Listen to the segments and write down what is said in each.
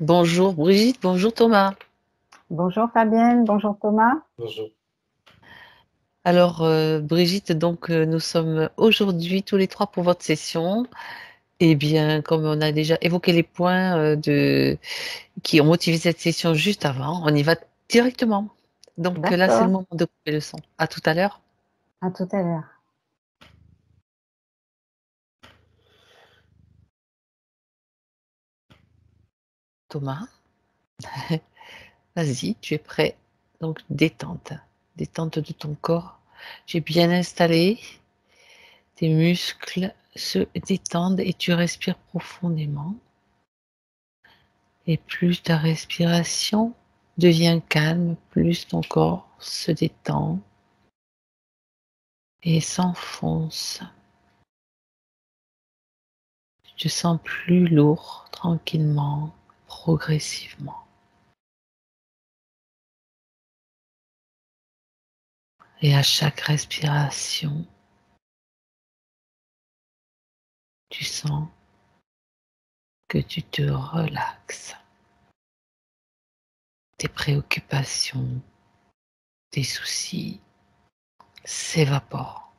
Bonjour Brigitte, bonjour Thomas. Bonjour Fabienne, bonjour Thomas. Bonjour. Alors Brigitte, donc nous sommes aujourd'hui tous les trois pour votre session. Eh bien, comme on a déjà évoqué les points qui ont motivé cette session juste avant, on y va directement. Donc là, c'est le D'accord, moment de couper le son. À tout à l'heure. à tout à l'heure. Thomas, vas-y, tu es prêt. Donc détente, détente de ton corps. J'ai bien installé. Tes muscles se détendent et tu respires profondément. Et plus ta respiration devient calme, plus ton corps se détend et s'enfonce. Tu te sens plus lourd, tranquillement, progressivement. Et à chaque respiration, tu sens que tu te relaxes. Tes préoccupations, tes soucis s'évaporent.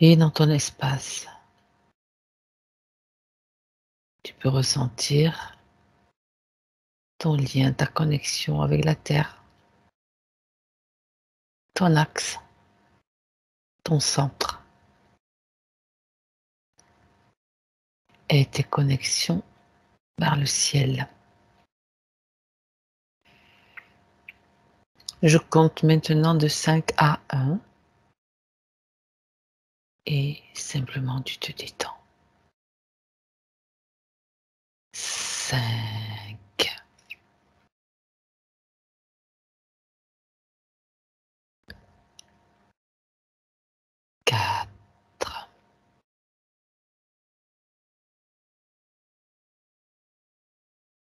Et dans ton espace, tu peux ressentir ton lien, ta connexion avec la Terre, ton axe, ton centre et tes connexions vers le ciel. Je compte maintenant de 5 à 1 et simplement tu te détends. 5, 4,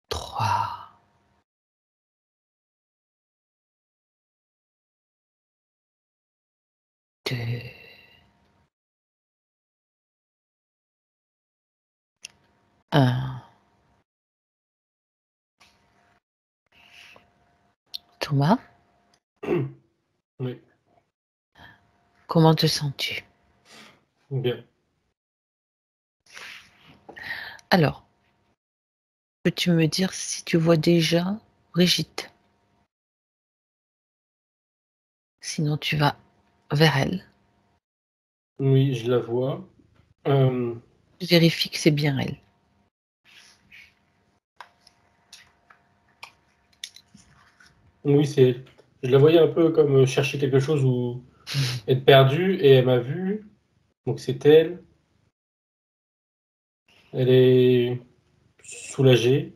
3, 2, 1. Thomas, Oui, comment te sens-tu? bien. Alors, peux-tu me dire si tu vois déjà Brigitte? Sinon, tu vas vers elle. Oui, je la vois. Euh, Tu vérifies que c'est bien elle. oui, c'est. Je la voyais un peu comme chercher quelque chose ou être perdue, et elle m'a vu. Donc c'est elle. Elle est soulagée.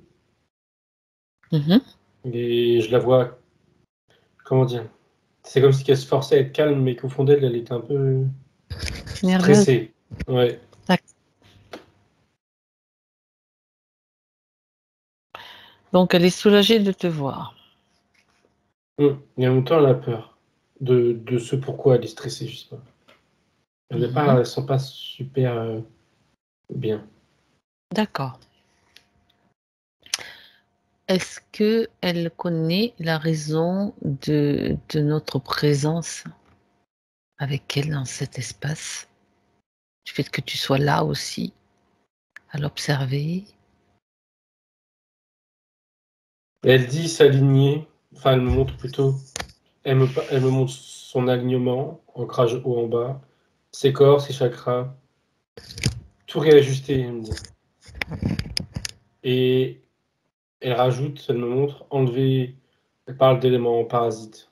Mhm. Et je la vois. Comment dire? C'est comme si elle se forçait à être calme, mais qu'au fond d'elle, elle était un peu Nerveuse. stressée. Ouais. Donc, elle est soulagée de te voir. Et en même temps, elle a peur de ce pourquoi elle est stressée, je sais pas. Mhm. Elle sent pas super bien. D'accord. Est-ce que elle connaît la raison de notre présence avec elle dans cet espace? Du fait que tu sois là aussi, à l'observer? Elle dit s'aligner. Enfin, elle me montre plutôt. Elle me montre son alignement, ancrage haut en bas, ses corps, ses chakras, tout réajuster, elle me dit. Et elle rajoute, elle me montre, enlever, elle parle d'éléments parasites.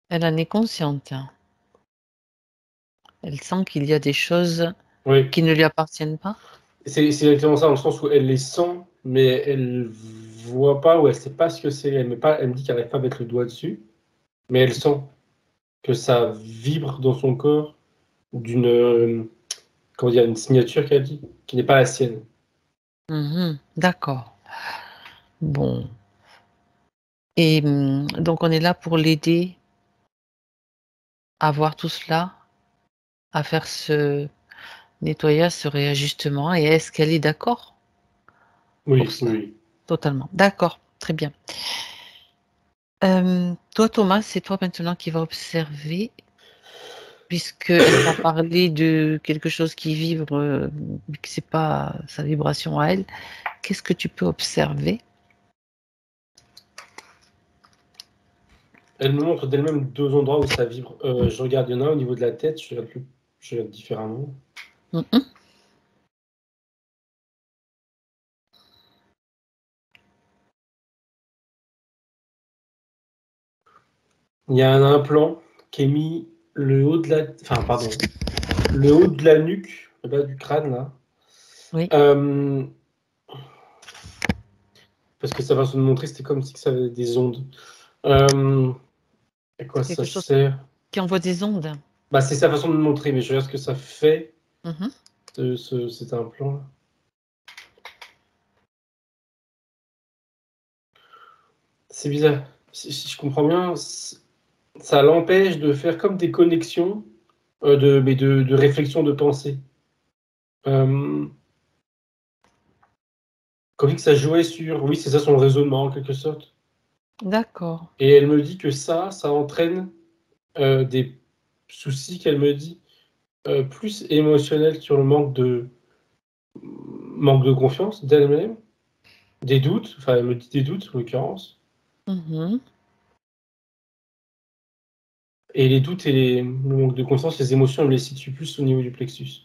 Elle en est consciente, hein. Elle sent qu'il y a des choses Oui, qui ne lui appartiennent pas. c'est exactement ça, dans le sens où elle les sent, mais elle voit pas ou elle sait pas ce que c'est. Elle me dit qu'elle n'arrive pas à mettre le doigt dessus, mais elle sent que ça vibre dans son corps d'une, comment dire, une signature qu'elle dit, qui n'est pas la sienne. Mhm. D'accord. Bon. Et donc, on est là pour l'aider à voir tout cela, à faire ce nettoyage serait ajustement. Et est-ce qu'elle est d'accord Oui, pour ça? oui. Totalement. D'accord, très bien. Toi, Thomas, c'est toi maintenant qui vas observer, puisqu'elle t'a parlé de quelque chose qui vibre, que c'est pas sa vibration à elle. Qu'est-ce que tu peux observer? Elle me montre d'elle-même 2 endroits où ça vibre. Je regarde, il y en a un au niveau de la tête, je regarde différemment. Mhm. Il y a un implant qui est mis le haut de la, enfin pardon, le haut de la nuque, le bas du crâne là. Oui. Parce que sa façon de montrer, c'était comme si ça avait des ondes. À quoi C'est ça quelque chose sert? qui envoie des ondes. Bah, c'est sa façon de montrer, mais je regarde ce que ça fait, Mhm. cet implant là. C'est bizarre. Si je comprends bien, ça l'empêche de faire comme des connexions mais de réflexion, de pensée. Comme si ça jouait sur, oui, c'est ça son raisonnement en quelque sorte. D'accord. Et elle me dit que ça entraîne des soucis qu'elle me dit plus émotionnels sur le manque de confiance d'elle-même, des doutes, enfin elle me dit des doutes en l'occurrence, Mhm. et les doutes et le manque de confiance, les émotions, elle me les situe plus au niveau du plexus.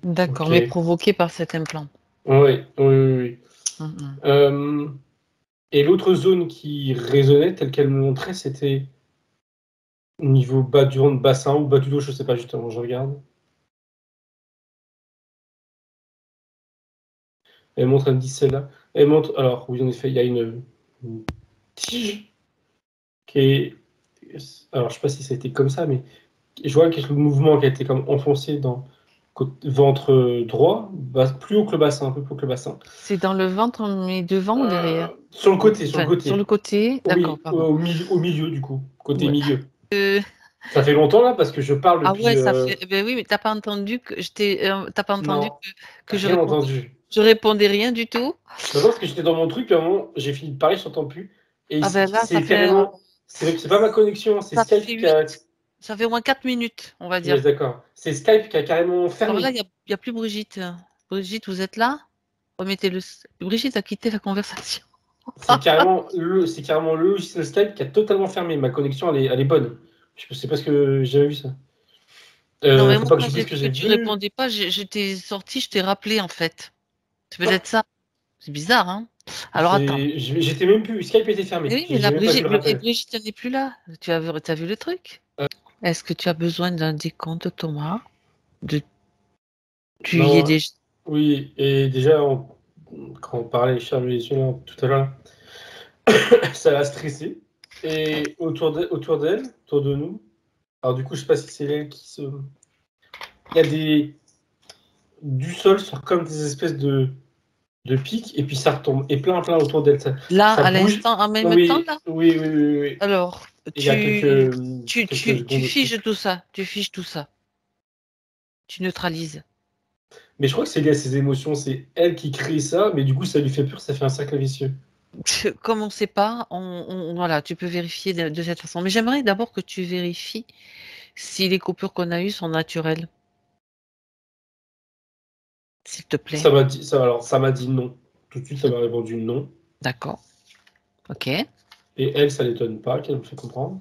D'accord, Ok. mais provoqué par cet implant. Oui, oui, oui. Mhm. Et l'autre zone qui résonnait, telle qu'elle me montrait, c'était au niveau bas du ventre, bassin ou bas du dos, je sais pas justement, je regarde. Elle montre, elle me dit celle-là. Elle montre, alors oui, en effet, il y a une tige qui est. Alors, je sais pas si ça a été comme ça, mais je vois qu'il y a le mouvement qui a été comme enfoncé dans ventre droit, plus haut que le bassin, un peu plus haut que le bassin. C'est dans le ventre, mais devant ou derrière? Sur le côté, sur le Enfin, sur le côté. côté. D'accord, Oui, pardon. au milieu du coup, côté Ouais. milieu. Euh, Ça fait longtemps là parce que je parle ah depuis. ouais, ça fait. Ben oui, mais t'as pas entendu que t'as pas entendu Non, que rien entendu. je répondais rien du tout. Non, parce que j'étais dans mon truc, puis à un moment, j'ai fini de parler, je t'entends plus. Et Ah ben là, c'est carrément. C'est pas ma connexion, c'est ça fait Skype qui a. 8. Ça fait au moins 4 minutes, on va Yes, dire. d'accord. C'est Skype qui a carrément Alors là, fermé. il y a plus Brigitte. Brigitte, vous êtes là? Remettez-le. Brigitte a quitté la conversation. C'est carrément le logiciel Skype qui a totalement fermé. Ma connexion, elle est bonne. Je sais pas ce que j'ai vu ça. Non, mais Faut moi, pas que quand j'oublie j'ai ce que vu que j'ai tu vu. répondais pas, je t'ai sorti, je t'ai rappelé en fait. C'est peut-être ça. C'est bizarre, hein? Alors attends. J'étais même plus. Skype était Mais fermé. oui, mais J'ai là, même pas vu Brigitte, le et rappel. Brigitte, elle n'est plus là. T'as vu le truc? Est-ce que tu as besoin d'un décompte, Thomas? De... Tu y es Non, déjà. oui, et déjà, quand on parlait charme tout à l'heure, ça l'a stressé. Et autour d'elle, autour de nous, alors du coup, je sais pas si c'est elle qui se. Il y a du sol sur comme des espèces de pics, et puis ça retombe. Et plein autour d'elle. Là, Ça à bouge. l'instant, en même temps, Oui, là? oui, oui, oui, oui. Alors, Il y a quelques tu secondes aussi. figes tout ça. Tu figes tout ça. Tu neutralises. Mais je crois que c'est lié à ses émotions. C'est elle qui crée ça, mais du coup, ça lui fait peur, ça fait un cercle vicieux. Comme on ne sait pas, voilà, tu peux vérifier de cette façon. Mais j'aimerais d'abord que tu vérifies si les coupures qu'on a eues sont naturelles, s'il te plaît. Alors, ça m'a dit non. Tout de suite, ça m'a répondu non. D'accord. Ok. Et elle, ça l'étonne pas, qu'elle me fait comprendre.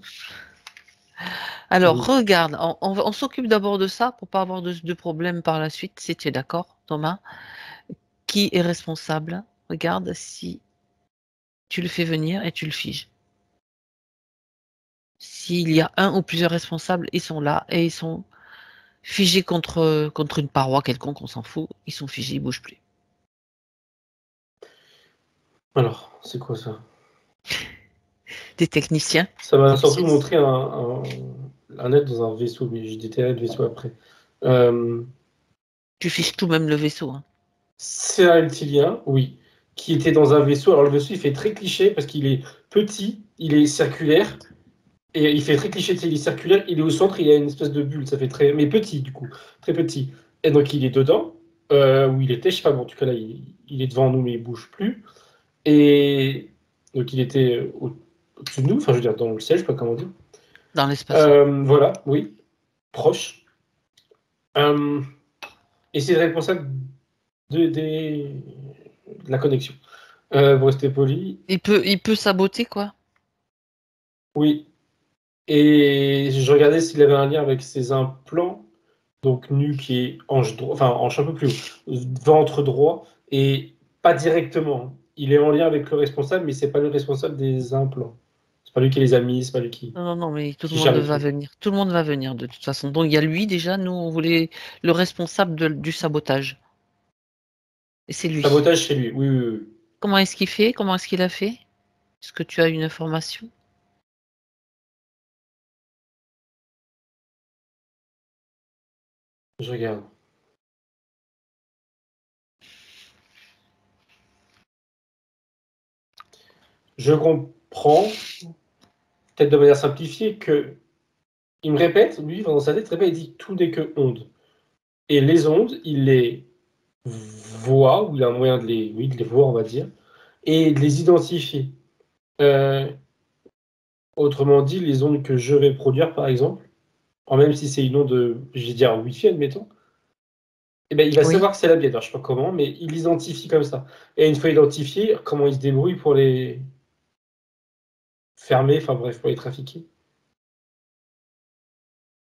Alors, Donc, regarde, on s'occupe d'abord de ça pour pas avoir de problème par la suite, si tu es d'accord, Thomas. Qui est responsable? Regarde si tu le fais venir et tu le figes. S'il y a un ou plusieurs responsables, ils sont là et ils sont figés contre une paroi quelconque, on s'en fout. Ils sont figés, ils bougent plus. alors, c'est quoi ça? Des techniciens. Ça m'a Comme surtout c'est- montré un être dans un vaisseau, mais j'ai déterré le vaisseau après. Euh, Tu fiches tout, même le vaisseau, hein. c'est un reptilien, oui, qui était dans un vaisseau. Alors, le vaisseau, il fait très cliché parce qu'il est petit, il est circulaire, et il fait très cliché, il est circulaire, il est au centre, il y a une espèce de bulle, ça fait très. Mais petit, du coup, très petit. Et donc, il est dedans, où il était, je sais pas, bon, en tout cas, là, il est devant nous, mais il bouge plus. Et donc, il était au-dessus de nous, enfin, je veux dire, dans le ciel, je sais pas comment dire. Dans l'espace. Voilà, oui, proche. Et c'est le responsable de la connexion. Vous restez poli. Il peut saboter, quoi. Oui. Et je regardais s'il avait un lien avec ses implants, donc nuque et hanche droit, enfin hanche un peu plus haut, ventre droit, et pas directement. Il est en lien avec le responsable, mais c'est pas le responsable des implants. C'est pas lui qui les a mis, c'est pas lui Non, non, non, mais tout le qui monde gère le va truc. venir. Tout le monde va venir, de toute façon. Donc, il y a lui, déjà. Nous, on voulait le responsable du sabotage. Et c'est lui. Sabotage chez lui, oui, oui, oui. Comment est-ce qu'il fait? Comment est-ce qu'il a fait? Est-ce que tu as une information? Je regarde. Je comprends, peut-être de manière simplifiée, que il me répète, lui, dans sa tête, il dit tout n'est que ondes. Et les ondes, il les voit, ou il a un moyen oui, de les voir, on va dire, et de les identifier. Autrement dit, les ondes que je vais produire, par exemple, même si c'est une onde, je vais dire Wi-Fi, admettons, eh ben, il va Oui. savoir que c'est la mienne. Alors, je sais pas comment, mais il l'identifie comme ça. Et une fois identifié, comment il se débrouille pour les fermer, enfin bref, pour les trafiquer.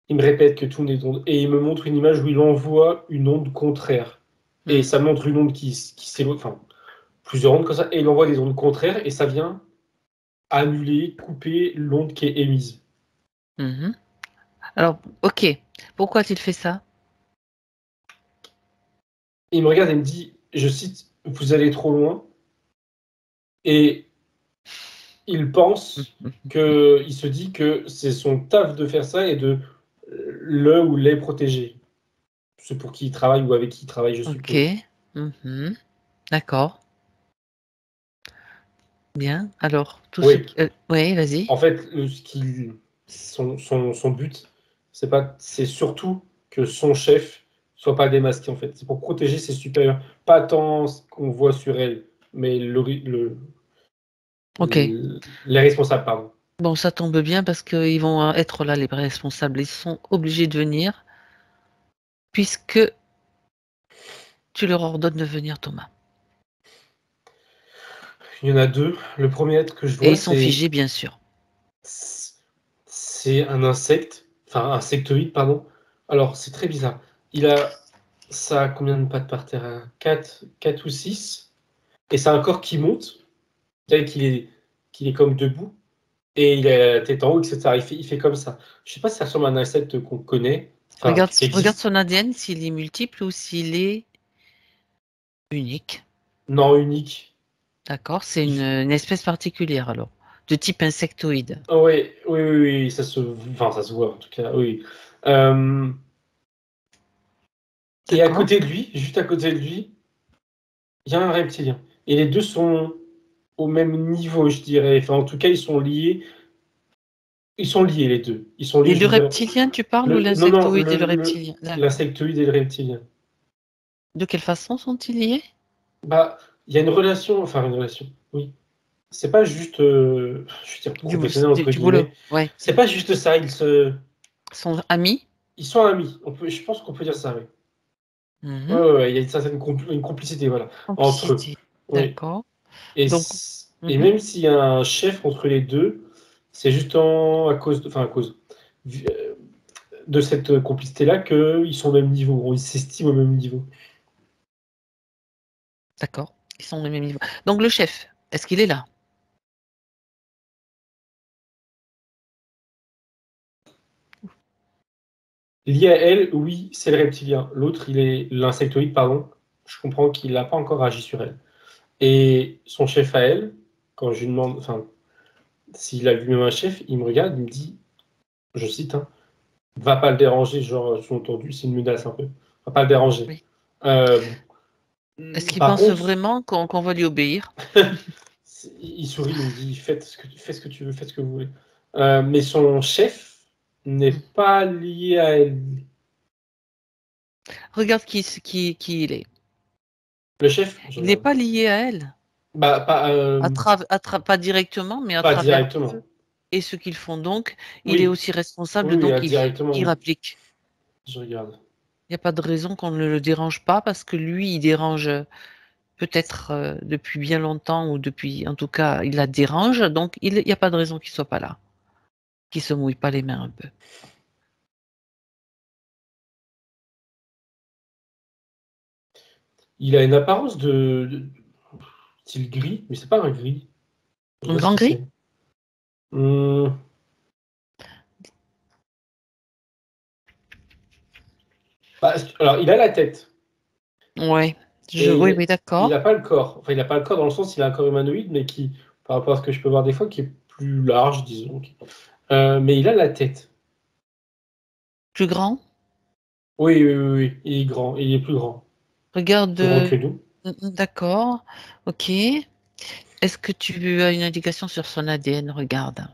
Il me répète que tout n'est onde. Et il me montre une image où il envoie une onde contraire. Et ça montre une onde qui s'éloigne, enfin, plusieurs ondes comme ça, et il envoie des ondes contraires, et ça vient annuler, couper l'onde qui est émise. Mhm. Alors, ok. Pourquoi a-t-il fait ça? Il me regarde et me dit, je cite, vous allez trop loin. Et il pense il se dit que c'est son taf de faire ça et de le ou les protéger. C'est pour qui il travaille ou avec qui il travaille, je Ok. suppose. Mhm. D'accord. Bien. Alors, tout ce Oui, qui... oui, vas-y. en fait, son but, c'est surtout que son chef soit pas démasqué, en fait. C'est pour protéger ses supérieurs. Pas tant ce qu'on voit sur elle, mais Ok. les responsables, pardon. Bon, ça tombe bien parce qu'ils vont être là, les responsables. Ils sont obligés de venir puisque tu leur ordonnes de venir, Thomas. Il y en a deux. Le premier être que je Et vois, ils sont figés, bien sûr. c'est un insecte, enfin un insectoïde, pardon. Alors, c'est très bizarre. Ça a combien de pattes par terre? 4 ou 6. Et c'est un corps qui monte, tel qu'il est comme debout. Et il a la tête en haut, etc. Il fait comme ça. Je sais pas si ça ressemble à un insecte qu'on connaît, enfin, qui Regarde existe. son ADN, s'il est multiple ou s'il est unique. Non, unique. D'accord? C'est Il une, fait- une espèce particulière alors, de type insectoïde. Ah ouais, oui, oui, oui, ça se voit en tout cas, oui. Euh, et à D'accord? côté de lui, juste à côté de lui, il y a un reptilien. Et les deux sont au même niveau, je dirais. Enfin, en tout cas, ils sont liés. Ils sont liés, les deux. Ils sont liés, Les je deux veux dire. reptiliens, tu parles, ou Non, non, l'insectoïde et le reptilien? D'accord. l'insectoïde et le reptilien. De quelle façon sont-ils liés? Bah, il y a une relation, enfin, une relation, oui. C'est pas juste, je veux dire, Du, professionnel, entre du boulot, guillemets. ouais. C'est pas juste ça. Ils sont amis? Ils sont amis. Je pense qu'on peut dire ça, oui. Ouais, Mhm. ouais, ouais, il y a une certaine une complicité, voilà, entre eux. Complicité. Oui. D'accord. Et, Donc, et mhm. même s'il y a un chef entre les deux, c'est juste à cause, enfin à cause de cette complicité-là qu'ils sont au même niveau, ils s'estiment au même niveau. D'accord. Ils sont au même niveau. Donc, le chef, est-ce qu'il est là? Lié à elle, oui, c'est le reptilien. L'autre, il est l'insectoïde, pardon. Je comprends qu'il n'a pas encore agi sur elle. Et son chef à elle, quand je lui demande, enfin, s'il a lui-même un chef, il me regarde, il me dit, je cite, hein, va pas le déranger, genre, sous-entendu, c'est une menace un peu. Va pas le déranger. Oui. Euh, Est-ce qu'il Par pense contre, vraiment qu'on va lui obéir? il sourit, il me dit, fais ce que tu veux, faites ce que vous voulez. Mais son chef n'est Hmm. pas lié à elle. Regarde qui il est. Le chef, je Il n'est regarde. pas lié à elle. Bah, Pas directement, mais à pas travers directement. eux et ce qu'ils font. Donc, il est Oui, aussi responsable, oui, oui, donc indirectement, il oui. applique. Je regarde. Il n'y a pas de raison qu'on ne le dérange pas parce que lui, il dérange peut-être depuis bien longtemps ou depuis, en tout cas, il la dérange. Donc, il n'y a pas de raison qu'il soit pas là, qu'il se mouille pas les mains un peu. Il a une apparence style gris, mais c'est pas un gris. Je Un vois ce grand que gris? c'est. Hum, alors, il a la tête, Ouais. mais Oui, oui, il d'accord. n'a pas le corps. Enfin, il n'a pas le corps dans le sens, il a un corps humanoïde, mais qui, par rapport à ce que je peux voir des fois, qui est plus large, disons. Mais il a la tête. Plus grand? Oui, oui, oui, oui. Il est grand, il est plus grand. Regarde. Plus grand que nous. D'accord. Ok. Est-ce que tu as une indication sur son ADN? Regarde.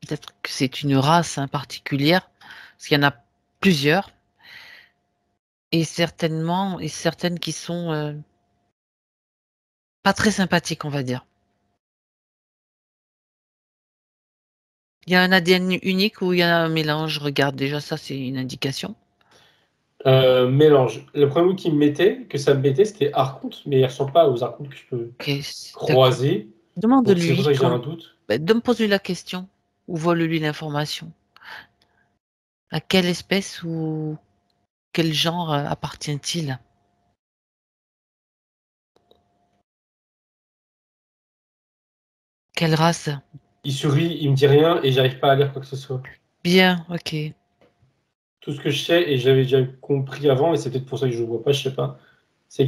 Peut-être que c'est une race particulière, parce qu'il y en a plusieurs, et certaines qui sont pas très sympathiques, on va dire. Il y a un ADN unique ou il y a un mélange? Regarde, déjà ça, c'est une indication. Mélange. Le premier mot qui me mettait, que ça me mettait, c'était archonte, mais il ne ressemble pas aux archontes que je peux Ok, d'accord. croiser. Donc c'est pour Demande-lui ça que j'ai un doute. pose-lui la question ou vole-lui l'information. À quelle espèce ou quel genre appartient-il? Quelle race? Il sourit, il me dit rien et j'arrive pas à lire quoi que ce soit. Bien, ok. Tout ce que je sais, et j'avais déjà compris avant, et c'est peut-être pour ça que je ne le vois pas, je sais pas, c'est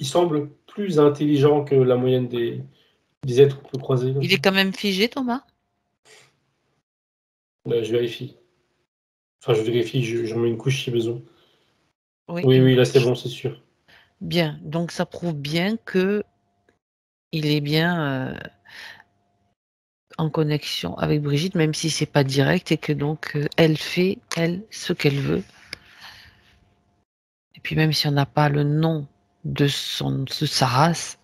il semble plus intelligent que la moyenne des êtres qu'on peut croiser comme Il ça. est quand même figé, Thomas? Je vérifie. Enfin, je vérifie, j'en mets une couche si besoin. Oui, Oui, une oui, là c'est couche. bon, c'est sûr. Bien, donc ça prouve bien que il est bien en connexion avec Brigitte, même si c'est pas direct et que donc elle fait, elle, ce qu'elle veut. Et puis même si on n'a pas le nom de sa race,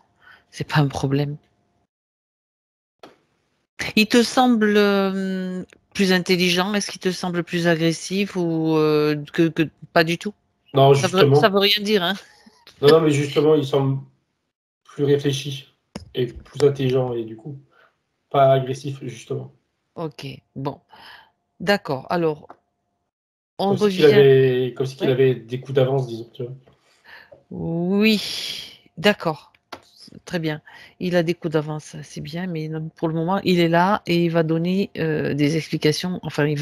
c'est pas un problème. Il te semble plus intelligent? Est-ce qu'il te semble plus agressif ou que pas du tout? Non, Ça justement. veut rien dire, hein? Non, non, mais justement, il semble plus réfléchi et plus intelligent et du coup, pas agressif, justement. Ok, bon, d'accord. Alors, on revient. Comme si qu'il Oui, avait des coups d'avance, disons, tu vois. oui, d'accord. Très bien. Il a des coups d'avance, c'est bien, mais pour le moment, il est là et il va donner des explications. Enfin, il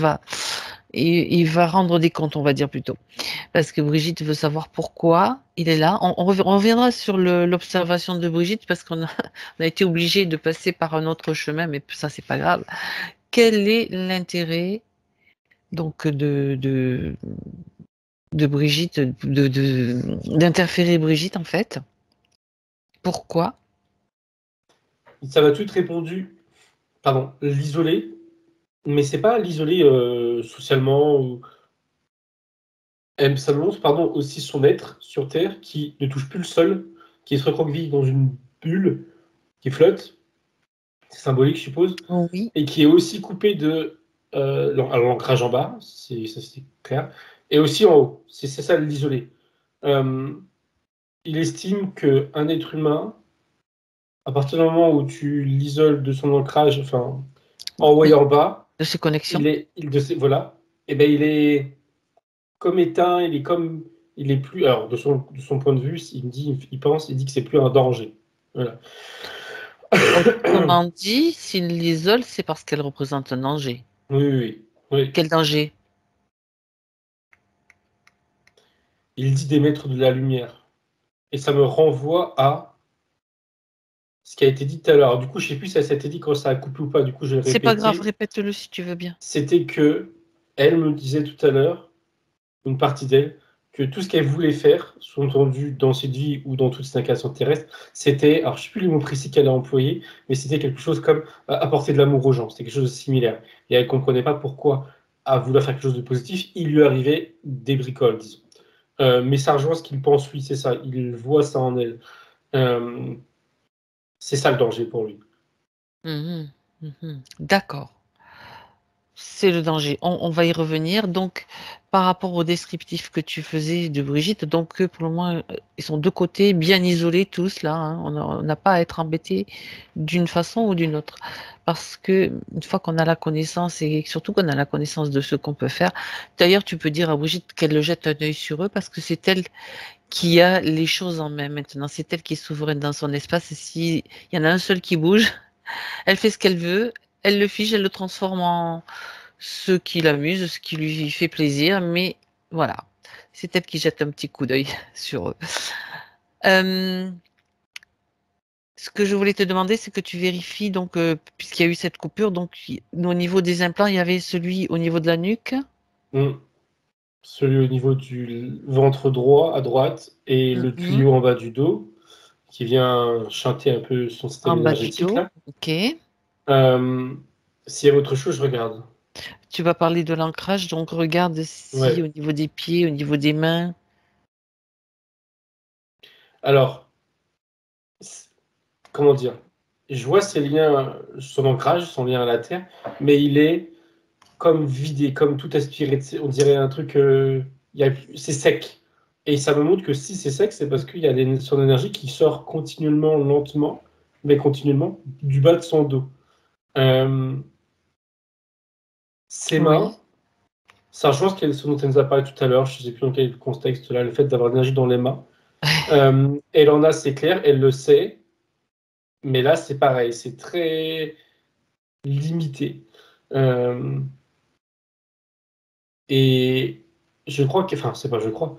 va rendre des comptes, on va dire plutôt. Parce que Brigitte veut savoir pourquoi il est là. On reviendra sur l'observation de Brigitte parce qu'on a, on a été obligé de passer par un autre chemin, mais ça, c'est pas grave. Quel est l'intérêt donc de Brigitte, d'interférer Brigitte en fait? Pourquoi? Ça m'a tout répondu, pardon, l'isoler, mais c'est pas l'isoler socialement ou ça montre pardon, aussi son être sur Terre qui ne touche plus le sol, qui se recroqueville dans une bulle qui flotte, c'est symbolique je suppose, Oui. et qui est aussi coupé de l'ancrage en bas, ça c'est clair, et aussi en haut, c'est ça l'isoler. Euh, il estime qu'un être humain, à partir du moment où tu l'isoles de son ancrage, enfin en haut et en bas, De ses connexions. voilà, et ben il est comme éteint, il est plus, alors de son point de vue, il me dit, il dit que c'est plus un danger. Voilà. Autrement dit, s'il l'isole, c'est parce qu'elle représente un danger. Oui, oui, oui, oui. Quel danger? Il dit d'émettre de la lumière. Et ça me renvoie à ce qui a été dit tout à l'heure. Du coup, je sais plus si ça s'était dit quand ça a coupé ou pas, du coup, je vais C'est pas grave, répéter. répète-le si tu veux bien. C'était que elle me disait tout à l'heure, une partie d'elle, que tout ce qu'elle voulait faire, sous-entendu dans cette vie ou dans toute cette incarnation terrestre, c'était, alors je ne sais plus les mots précis qu'elle a employés, mais c'était quelque chose comme apporter de l'amour aux gens. C'était quelque chose de similaire. Et elle ne comprenait pas pourquoi, à vouloir faire quelque chose de positif, il lui arrivait des bricoles, disons. Mais ça rejoint ce qu'il pense, oui, c'est ça. Il voit ça en elle. C'est ça le danger pour lui. Mhm, mhm. D'accord. C'est le danger. On va y revenir. Donc, par rapport au descriptif que tu faisais de Brigitte, donc pour le moins, ils sont deux côtés bien isolés tous là, hein. On n'a pas à être embêté d'une façon ou d'une autre. Parce que une fois qu'on a la connaissance et surtout qu'on a la connaissance de ce qu'on peut faire, d'ailleurs, tu peux dire à Brigitte qu'elle le jette un œil sur eux parce que c'est elle qui a les choses en main maintenant. C'est elle qui est souveraine dans son espace. Et s'il y en a un seul qui bouge, elle fait ce qu'elle veut, elle le fige, elle le transforme en ce qui l'amuse, ce qui lui fait plaisir, mais voilà, c'est elle qui jette un petit coup d'œil sur eux. Euh, Ce que je voulais te demander, c'est que tu vérifies, donc, puisqu'il y a eu cette coupure, donc au niveau des implants, il y avait celui au niveau de la nuque. Celui au niveau du ventre droit à droite et le Mhm. tuyau en bas du dos qui vient chanter un peu son système En bas du énergétique dos, là. ok. S'il y a autre chose, je regarde. Tu vas parler de l'ancrage, donc regarde si Ouais. au niveau des pieds, au niveau des mains. Alors, comment dire? Je vois ses liens, son ancrage, son lien à la terre, mais il est comme vidé, comme tout aspiré. On dirait un truc, c'est sec. Et ça me montre que si c'est sec, c'est parce qu'il y a son énergie qui sort continuellement, lentement, mais continuellement, du bas de son dos. Euh, Ses mains, Oui. ça rejoint ce dont elle nous a parlé tout à l'heure, je ne sais plus dans quel contexte là, le fait d'avoir de l'énergie dans les mains. Elle en a, c'est clair, elle le sait, mais là c'est pareil, c'est très limité. Euh, et je crois que, enfin, c'est pas je crois,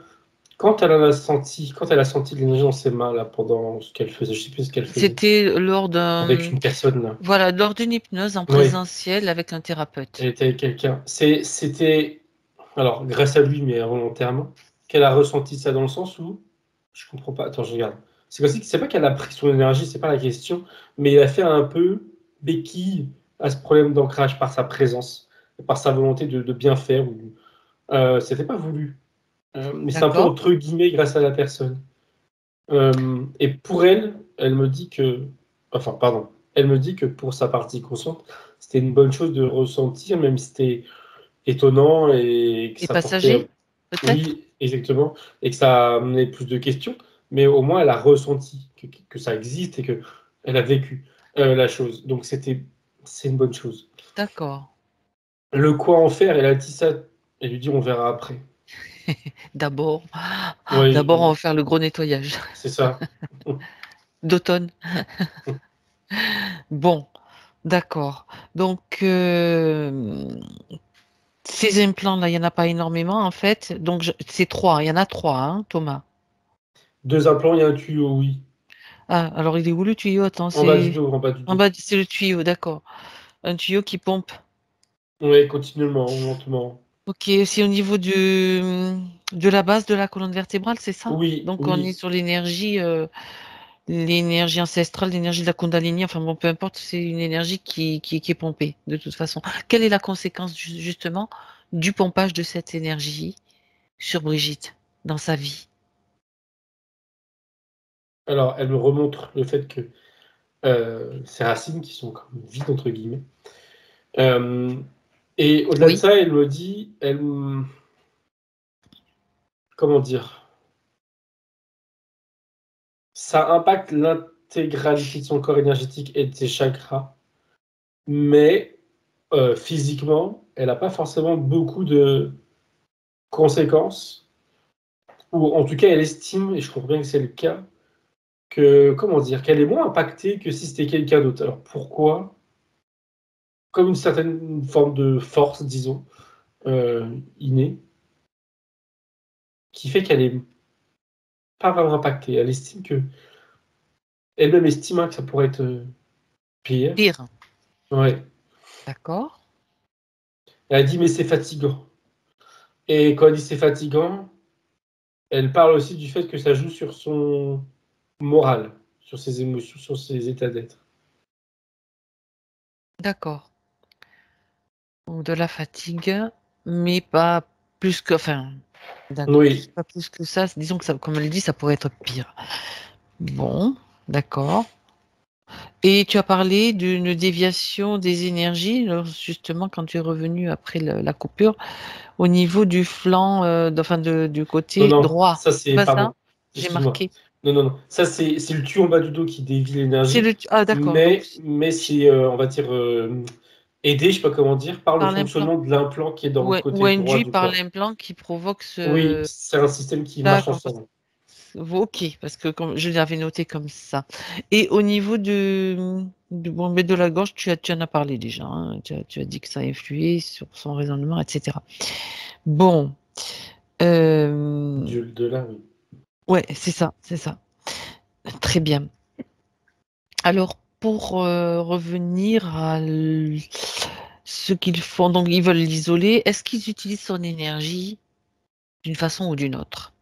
quand elle a senti de l'énergie dans ses mains là pendant ce qu'elle faisait, je sais plus ce qu'elle faisait, C'était lors avec d'un, une personne là. voilà, lors d'une hypnose en Oui, présentiel avec un elle thérapeute. était avec quelqu'un. C'était, alors grâce à lui, mais involontairement, qu'elle a ressenti ça dans le sens où, je comprends pas, attends, je regarde. C'est comme si, c'est pas qu'elle a pris son énergie, c'est pas la question, mais il a fait un peu béquille à ce problème d'ancrage par sa présence, par sa volonté de bien faire. C'était pas voulu. Mais c'est un peu D'accord? entre guillemets grâce à la personne. Et pour elle, elle me dit que, enfin, pardon, elle me dit que pour sa partie consciente, c'était une bonne chose de ressentir, même si c'était étonnant et que Et ça portait, passager, peut-être? oui, exactement, et que ça a amené plus de questions, mais au moins elle a ressenti que ça existe et que elle a vécu la chose. Donc c'est une bonne chose. D'accord. Le quoi en faire, elle a dit ça, elle lui dit on verra après. D'abord, Oui, d'abord, on va faire le gros nettoyage c'est ça. d'automne. Bon, d'accord. Donc, ces implants-là, il n'y en a pas énormément, en fait. Donc, c'est trois. Il y en a trois, hein, Thomas. Deux implants, il y a un tuyau, oui. Ah, alors il est où le tuyau? Attends, En bas du c'est dos, en bas du en dos. bas, c'est le tuyau, d'accord. Un tuyau qui pompe. Oui, continuellement, lentement. Ok, c'est au niveau de la base de la colonne vertébrale, c'est ça? Oui, Donc on est oui. sur l'énergie ancestrale, l'énergie de la Kundalini, enfin bon, peu importe, c'est une énergie qui est pompée de toute façon. Quelle est la conséquence justement du pompage de cette énergie sur Brigitte dans sa vie? Alors, elle me remontre le fait que ses racines, qui sont comme vides, entre guillemets. Euh, et au-delà de Oui, ça, elle me dit, comment dire, ça impacte l'intégralité de son corps énergétique et de ses chakras, mais physiquement, elle n'a pas forcément beaucoup de conséquences, ou en tout cas, elle estime, et je comprends bien que c'est le cas, que, comment dire, qu'elle est moins impactée que si c'était quelqu'un d'autre. Alors pourquoi? Comme une certaine forme de force, disons, innée, qui fait qu'elle est pas vraiment impactée. Elle estime que, elle-même estime hein, que ça pourrait être pire. pire. Ouais. D'accord. Elle a dit, mais c'est fatigant. Et quand elle dit c'est fatigant, elle parle aussi du fait que ça joue sur son moral, sur ses émotions, sur ses états d'être. D'accord. Donc de la fatigue, mais pas plus que, enfin. D'accord. Oui. Pas plus que ça. Disons que ça, comme elle dit, ça pourrait être pire. Bon, d'accord. Et tu as parlé d'une déviation des énergies, alors justement, quand tu es revenu après la coupure, au niveau du flanc, du Non, côté non, droit. ça C'est c'est, pas ça? pardon, J'ai excuse-moi. marqué. Non, non, non, ça c'est le tuyau en bas du dos qui dévie C'est l'énergie, le. Ah, d'accord. Donc, mais c'est, on va dire, aidé, je sais pas comment dire, par le par l'implant. fonctionnement de l'implant qui est dans le Ou côté droit induit du par corps. l'implant qui provoque Oui, ce. c'est un système qui marche D'accord. ensemble. Ok, parce que comme je l'avais noté comme ça. Et au niveau du bombé de la gorge, tu en as parlé déjà, hein. Tu as dit que ça a influé sur son raisonnement, etc. Bon, euh, De là, oui. ouais, c'est ça, c'est ça. Très bien. Alors, pour revenir à ce qu'ils font, donc ils veulent l'isoler, est-ce qu'ils utilisent son énergie d'une façon ou d'une autre?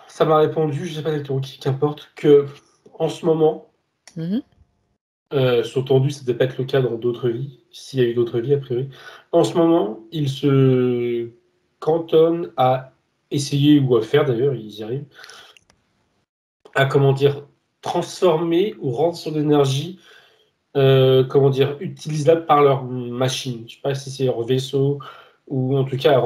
Ça m'a répondu, je sais pas exactement qui, qu'importe, que en ce moment, Mhm. sous-entendu, ça devait pas être le cas dans d'autres vies, s'il y a eu d'autres vies, a priori. En ce moment, il se cantonne à essayer, ou à faire d'ailleurs, ils y arrivent, à, comment dire, transformer ou rendre son énergie, comment dire, utilisable par leur machine. Je sais pas si c'est leur vaisseau, ou en tout cas,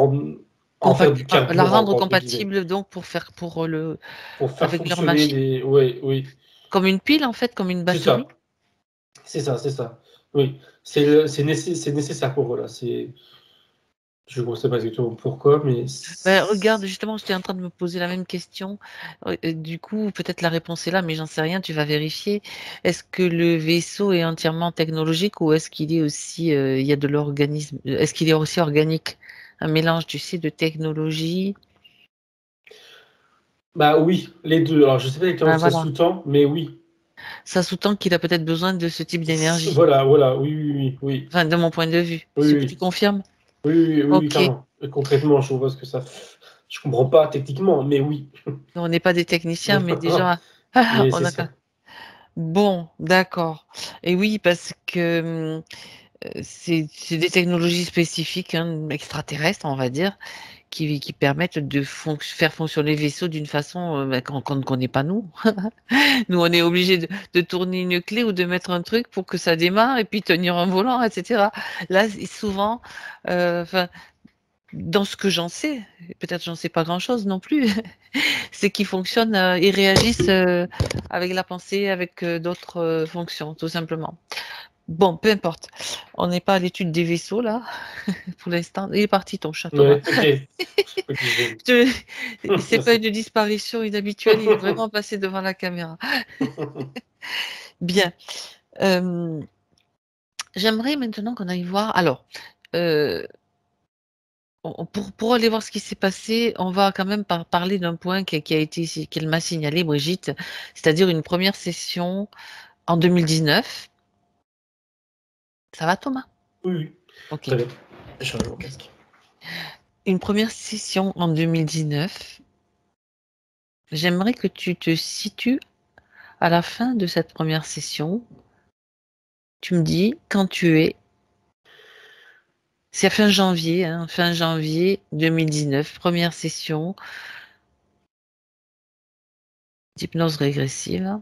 en faire du La carburant, rendre quoi, entre guillemets, compatible donc pour faire pour faire avec leur fonctionner machine. les... Oui, oui, Comme une pile, en fait, comme une c'est ça. batterie. C'est ça, c'est ça. Oui, c'est nécessaire pour eux, là. Je ne sais pas exactement pourquoi, mais Ben, regarde, justement, j'étais en train de me poser la même question. Du coup, peut-être la réponse est là, mais j'en sais rien, tu vas vérifier. Est-ce que le vaisseau est entièrement technologique ou est-ce qu'il est aussi, il y a de l'organisme, est-ce qu'il est aussi organique? Un mélange, tu sais, de technologie. bah oui, les deux. Alors, je sais pas exactement Ben ce que ça voilà. sous-tend, mais oui. Ça sous-tend qu'il a peut-être besoin de ce type d'énergie. Voilà, voilà, oui, oui, oui, oui, Enfin, de mon point de vue. oui, Tu oui, confirmes? oui, oui, oui, oui, Ok. clairement. Et concrètement, je vois ce que ça fait. Je comprends pas techniquement, mais oui. On n'est pas des techniciens, mais déjà, Mais on c'est a. ça. Bon, d'accord. Et oui, parce que c'est des technologies spécifiques, hein, extraterrestres, on va dire, qui permettent de faire fonctionner le vaisseau d'une façon qu'on ne connaît pas nous. Nous, on est obligé de tourner une clé ou de mettre un truc pour que ça démarre et puis tenir un volant, etc. Là, souvent, enfin, dans ce que j'en sais, peut-être j'en sais pas grand-chose non plus, c'est qu'ils fonctionnent, ils réagissent avec la pensée, avec d'autres fonctions, tout simplement. Bon, peu importe. On n'est pas à l'étude des vaisseaux, là, pour l'instant. Il est parti, ton chat, Thomas. Ouais, ok. Ok, Je- C'est pas merci. une disparition inhabituelle, il est vraiment passé devant la caméra. Bien. Euh, J'aimerais maintenant qu'on aille voir. Alors, euh, pour aller voir ce qui s'est passé, on va quand même parler d'un point qui a été, qu'elle m'a signalé, Brigitte, c'est-à-dire une première session en 2019. Ça va, Thomas? Oui, oui. Ok. Très bien. Je change mon casque. Une première session en 2019. J'aimerais que tu te situes à la fin de cette première session. Tu me dis quand tu es. C'est fin janvier, hein, fin janvier 2019, première session d'hypnose régressive.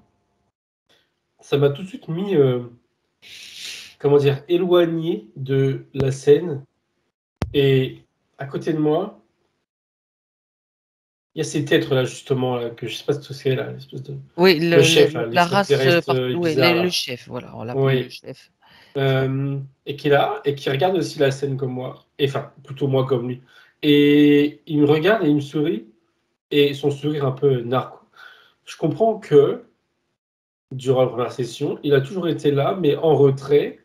Ça m'a tout de suite mis, comment dire, éloigné de la scène. Et à côté de moi, il y a cet être-là, justement, là, que je sais pas ce que c'est, là, l'espèce de... Oui, Le chef, là, la race, l'extraterrestre oui, bizarre, le là. chef, voilà, on l'appelle le Oui. chef. Et qui est là, et qui regarde aussi la scène comme moi. Et, enfin, plutôt moi comme lui. Et il me regarde et il me sourit, et son sourire un peu narco. Je comprends que, durant la première session, il a toujours été là, mais en retrait,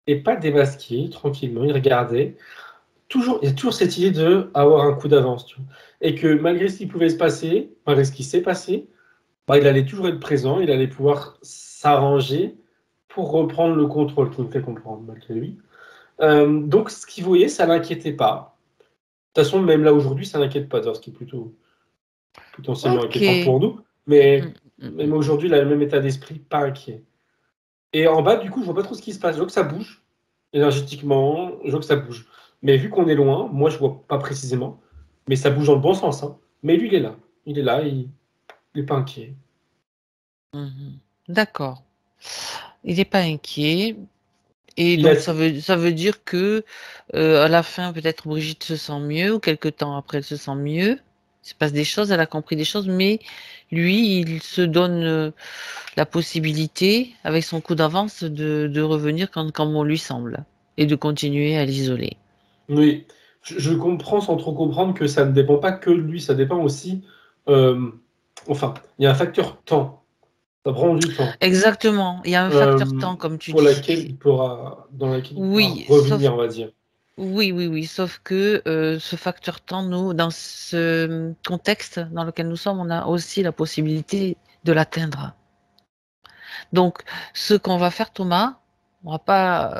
et pas démasqué, tranquillement, il regardait. Toujours, il y a toujours cette idée de avoir un coup d'avance, tu vois. Et que malgré ce qui pouvait se passer, malgré ce qui s'est passé, bah, il allait toujours être présent, il allait pouvoir s'arranger pour reprendre le contrôle, qui me fait comprendre malgré lui. Donc ce qu'il voyait, ça l'inquiétait pas. De toute façon, même là aujourd'hui, ça l'inquiète pas, ce qui est plutôt potentiellement Ok. inquiétant pour nous. Mm, Mais mm, même mm. aujourd'hui, il a le même état d'esprit, pas inquiet. Et en bas, du coup, je vois pas trop ce qui se passe. Je vois que ça bouge. énergétiquement, je vois que ça bouge. Mais vu qu'on est loin, moi, je vois pas précisément, mais ça bouge dans le bon sens, hein. Mais lui, il est là. Il est là, il est pas inquiet. D'accord. Il n'est pas inquiet. Et Il a... donc, ça veut dire que à la fin, peut-être Brigitte se sent mieux, ou quelque temps après, elle se sent mieux. Il se passe des choses, elle a compris des choses, mais lui, il se donne la possibilité, avec son coup d'avance, de revenir quand on lui semble, et de continuer à l'isoler. Oui, je comprends sans trop comprendre que ça ne dépend pas que de lui, ça dépend aussi... euh, Enfin, il y a un facteur temps. Ça prend du temps. Exactement, il y a un facteur temps, comme tu Pour dis. laquelle dans laquelle il pourra Oui, sauf revenir, on va dire. oui, sauf que ce facteur temps, nous, dans ce contexte dans lequel nous sommes, on a aussi la possibilité de l'atteindre. Donc, ce qu'on va faire, Thomas, on va pas,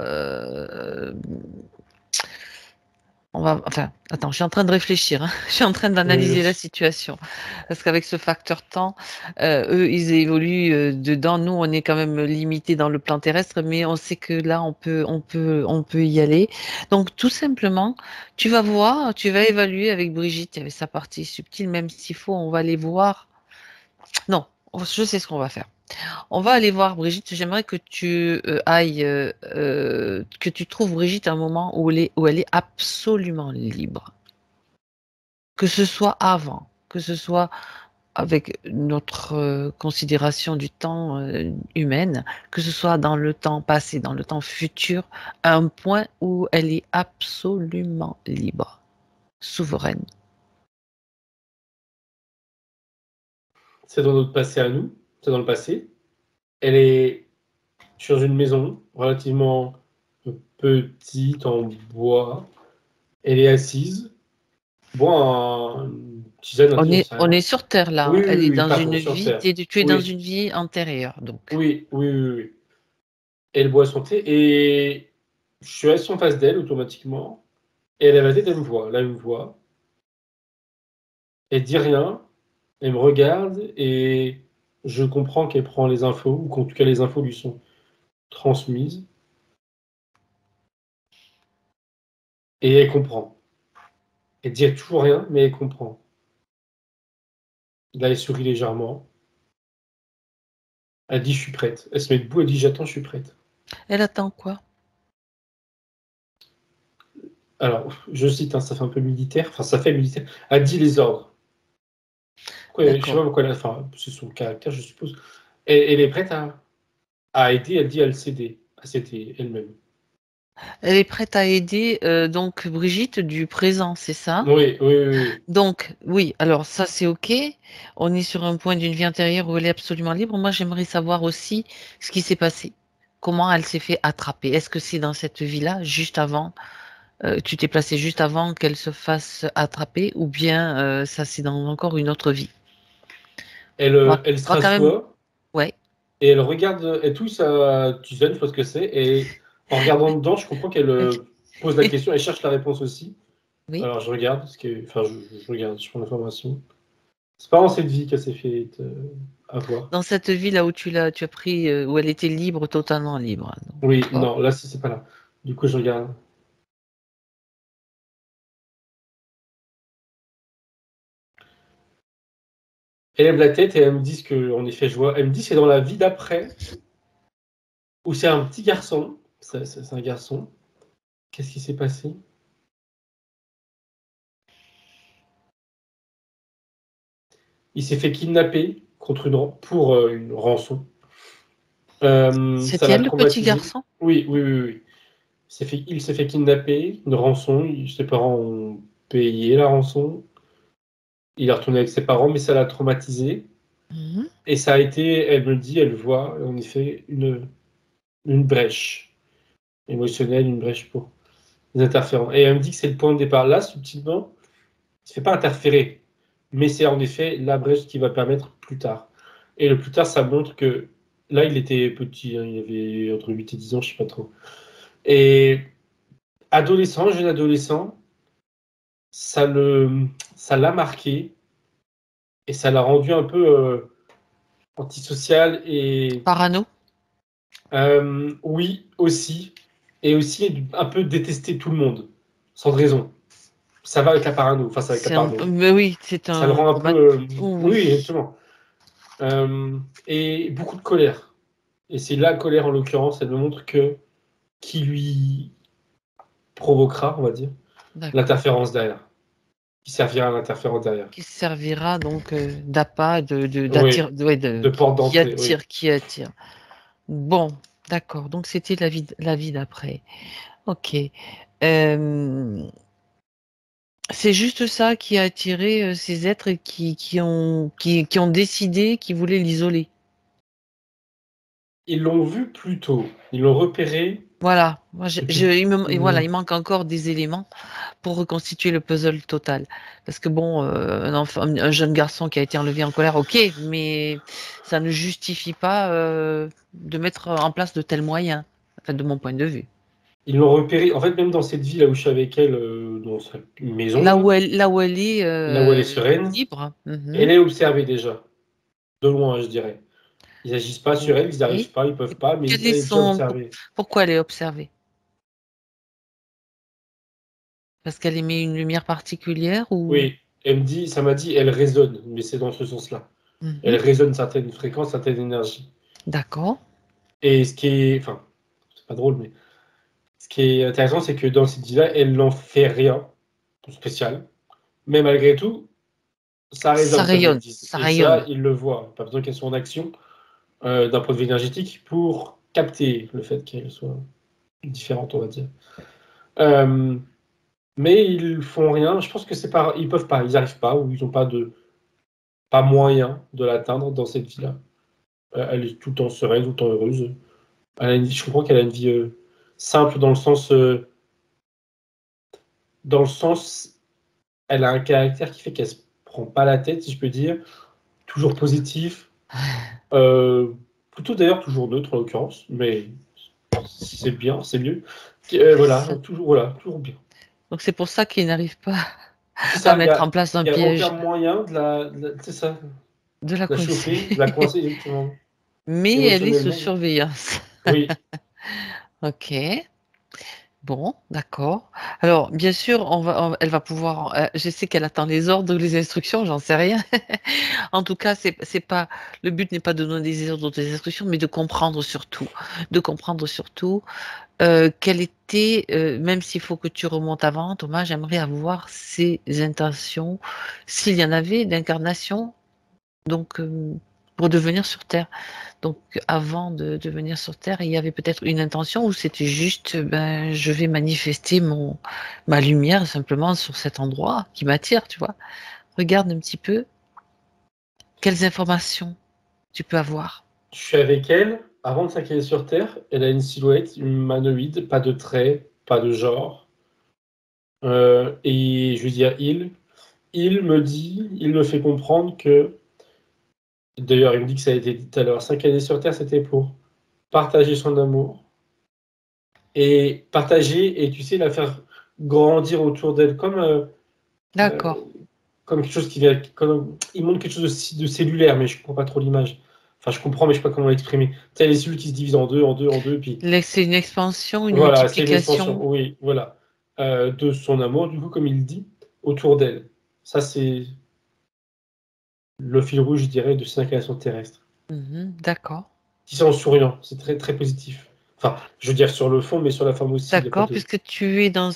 enfin, attends, je suis en train de réfléchir, hein. Je suis en train d'analyser la Oui. situation, parce qu'avec ce facteur temps, eux, ils évoluent dedans. Nous, on est quand même limité dans le plan terrestre, mais on sait que là, on peut y aller. Donc, tout simplement, tu vas voir, tu vas évaluer avec Brigitte, avec sa partie subtile, même s'il faut, on va aller voir. Non, je sais ce qu'on va faire. On va aller voir Brigitte. J'aimerais que tu ailles, que tu trouves Brigitte à un moment où elle est absolument libre. Que ce soit avant, que ce soit avec notre considération du temps humaine, que ce soit dans le temps passé, dans le temps futur, à un point où elle est absolument libre, souveraine. C'est dans notre passé à nous, c'est dans le passé. Elle est sur une maison relativement petite en bois. Elle est assise, boit une tisane, un thé, j'en sais On rien. est sur Terre là. Oui, Elle est oui, dans pardon, une sur vie, Terre. tu es dans Oui, une vie antérieure, donc. oui. Elle boit son thé et je suis assis en face d'elle automatiquement. Et elle a la tête, elle me voit. Là, elle me voit. Elle dit rien. Elle me regarde et je comprends qu'elle prend les infos, ou qu'en tout cas les infos lui sont transmises. Et elle comprend. Elle dit toujours rien, mais elle comprend. Là, elle sourit légèrement. Elle dit, je suis prête. Elle se met debout, elle dit, j'attends, je suis prête. Elle attend quoi? Alors, je cite, hein, ça fait un peu militaire, enfin, ça fait militaire. Elle dit les ordres. Je sais D'accord. pas pourquoi, enfin, c'est son caractère, je suppose. Elle est prête à aider, elle dit à le céder, à s'aider elle-même. Elle est prête à aider donc Brigitte du présent, c'est ça? Oui. Donc oui, alors ça c'est OK. On est sur un point d'une vie antérieure où elle est absolument libre. Moi, j'aimerais savoir aussi ce qui s'est passé. Comment elle s'est fait attraper? Est-ce que c'est dans cette vie-là, juste avant, tu t'es placé juste avant qu'elle se fasse attraper, ou bien ça c'est dans encore une autre vie? Elle se On va quand même, rassoit ouais, et elle regarde, elle touche sa tisane, je sais pas ce que c'est, et en regardant dedans, je comprends qu'elle pose la question, elle cherche la réponse aussi. oui. Alors je regarde, enfin je regarde, je prends l'information. C'est pas dans cette vie qu'elle s'est fait avoir. Dans cette vie là où tu as pris, où elle était libre, totalement libre. Oui, D'accord. non, là c'est pas là. Du coup je regarde. Elle lève la tête et elle me dit que, en effet, je vois. Elle me dit c'est dans la vie d'après, où c'est un petit garçon. C'est un garçon. Qu'est-ce qui s'est passé? Il s'est fait kidnapper pour une rançon. Ça C'était l'a elle le petit traumatisé. garçon? Oui. Il s'est fait kidnapper, une rançon. Ses parents ont payé la rançon. Il est retourné avec ses parents, mais ça l'a traumatisé. Mhm. Et ça a été, elle me dit, elle voit en effet une brèche émotionnelle, une brèche pour les interférents. Et elle me dit que c'est le point de départ. Là, subtilement, il ne fait pas interférer, mais c'est en effet la brèche qui va permettre plus tard. Et le plus tard, ça montre que là, il était petit, hein, il avait entre 8 et 10 ans, je ne sais pas trop. Et adolescent, jeune adolescent, ça ça l'a marqué et ça l'a rendu un peu antisocial et Parano? oui, aussi. et aussi un peu détester tout le monde, sans raison. Ça va avec la parano, enfin ça va avec la parano. Mais oui, c'est Ça le un rend un peu... oui. Oui, exactement. Et beaucoup de colère. Et c'est la colère, en l'occurrence, elle me montre qui lui provoquera, on va dire, D'accord. l'interférence derrière. Qui servira à l'interférence derrière. Qui servira donc d'appât, Oui, ouais, de porte d'entrée, oui. qui attire. Bon, d'accord. Donc c'était la vie d'après. Ok. C'est juste ça qui a attiré ces êtres qui ont décidé qu'ils voulaient l'isoler. Ils l'ont vu plus tôt, ils l'ont repéré. Voilà. Moi, voilà, Mm. il manque encore des éléments pour reconstituer le puzzle total. Parce que bon, un jeune garçon qui a été enlevé en colère, ok, mais ça ne justifie pas de mettre en place de tels moyens, enfin, de mon point de vue. Ils l'ont repéré, en fait, même dans cette ville là où je suis avec elle, dans sa maison, Là où elle est là où elle est sereine, libre. elle est observée déjà, de loin, je dirais. Ils n'agissent pas sur elle, ils n'y Oui. arrivent pas, ils peuvent pas, mais Quel elle est est déjà son... observée. Pourquoi elle est observée? Parce qu'elle émet une lumière particulière ou... Oui, elle me dit, ça m'a dit, elle résonne, mais c'est dans ce sens-là. Elle Mhm. résonne certaines fréquences, certaines énergies. D'accord. Et ce qui est, enfin, c'est pas drôle, mais ce qui est intéressant, c'est que dans cette vie-là, elle n'en fait rien de spécial. Mais malgré tout, ça Ça résonne, comme ils me rayonne, disent. ça Et ça, rayonne. ils le voient. Pas besoin qu'elle soit en action d'un point de vue énergétique pour capter le fait qu'elle soit différente, on va dire. Euh, mais ils font rien. Je pense que c'est pas, ils peuvent pas, ils arrivent pas, ou ils n'ont pas moyen de l'atteindre dans cette vie-là. Elle est tout le temps sereine, tout le temps heureuse. Je comprends qu'elle a une vie simple dans le sens, elle a un caractère qui fait qu'elle se prend pas la tête, si je peux dire, toujours positif, plutôt d'ailleurs toujours neutre en l'occurrence, mais c'est bien, c'est mieux. Voilà, toujours bien. Donc c'est pour ça qu'il n'arrive pas C'est à ça, mettre en place un il y a aucun piège moyen c'est ça, de de la la coincer. chauffer, de la coincer exactement, Mais elle est sous émotionnellement. surveillance. Oui, Ok. Bon, d'accord. Alors, bien sûr, elle va pouvoir. Je sais qu'elle attend les ordres, les instructions, j'en sais rien. En tout cas, c'est pas. Le but n'est pas de donner des ordres, des instructions, mais de comprendre surtout quelle était. Même s'il faut que tu remontes avant, Thomas, j'aimerais avoir ses intentions, s'il y en avait, d'incarnation. Donc, pour devenir sur Terre. Donc, avant de venir sur Terre, il y avait peut-être une intention ou c'était juste, ben, je vais manifester ma lumière simplement sur cet endroit qui m'attire, tu vois. Regarde un petit peu quelles informations tu peux avoir. je suis avec elle. Avant de s'incarner sur Terre, elle a une silhouette humanoïde, pas de traits, pas de genre. Et je veux dire, il me fait comprendre que, d'ailleurs, il me dit que ça a été dit tout à l'heure, 5 années sur Terre, c'était pour partager son amour et partager et, tu sais, la faire grandir autour d'elle D'accord. euh, comme quelque chose qui vient. Il montre quelque chose de cellulaire, mais je comprends pas trop l'image. Enfin, je comprends, mais je sais pas comment l'exprimer. Tu sais, les cellules qui se divisent en deux, en deux, en deux, puis C'est une expansion, une voilà, c'est une expansion, multiplication. oui, voilà, de son amour, du coup, comme il dit, autour d'elle. Ça, c'est le fil rouge, je dirais, de ces incarnations terrestres. Mhm, d'accord. Qui sont en souriant, c'est très, très positif. Enfin, je veux dire sur le fond, mais sur la forme aussi, il n'y a pas D'accord, de... puisque tu es dans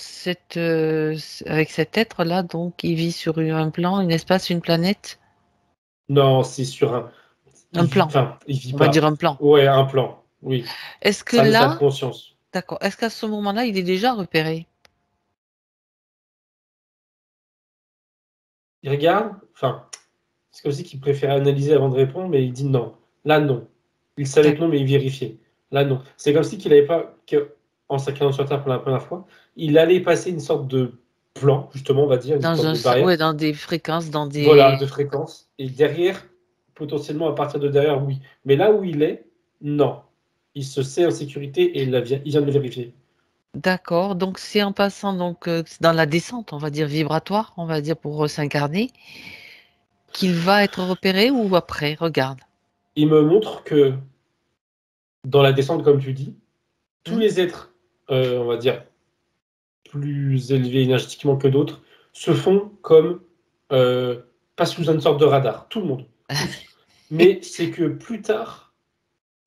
avec cet être-là, donc il vit sur un plan, un espace, une planète, Non, c'est sur un... un plan. Il vit On va dire pas. un plan. Ouais, un plan, oui. Est-ce que C'est un état de là, conscience. d'accord, est-ce qu'à ce moment-là, il est déjà repéré? Il regarde, enfin, c'est comme si qu'il préférait analyser avant de répondre, mais il dit non. Là, non. Il savait que non, mais il vérifiait. Là, non. C'est comme si qu'il n'avait pas, en s'incarnant sur Terre pour la première fois, il allait passer une sorte de plan, justement, on va dire, une sorte de barrière, Ouais, dans des fréquences, dans voilà, des... de fréquence. Et derrière, potentiellement, à partir de derrière, oui. Mais là où il est, non. Il se sait en sécurité et il vient de le vérifier. D'accord, donc c'est en passant donc dans la descente, on va dire vibratoire, on va dire pour s'incarner, qu'il va être repéré ou après, regarde. Il me montre que dans la descente, comme tu dis, tous Hmm. les êtres on va dire, plus élevés énergétiquement que d'autres, se font comme pas sous une sorte de radar. Tout le monde, tous. Mais c'est que plus tard,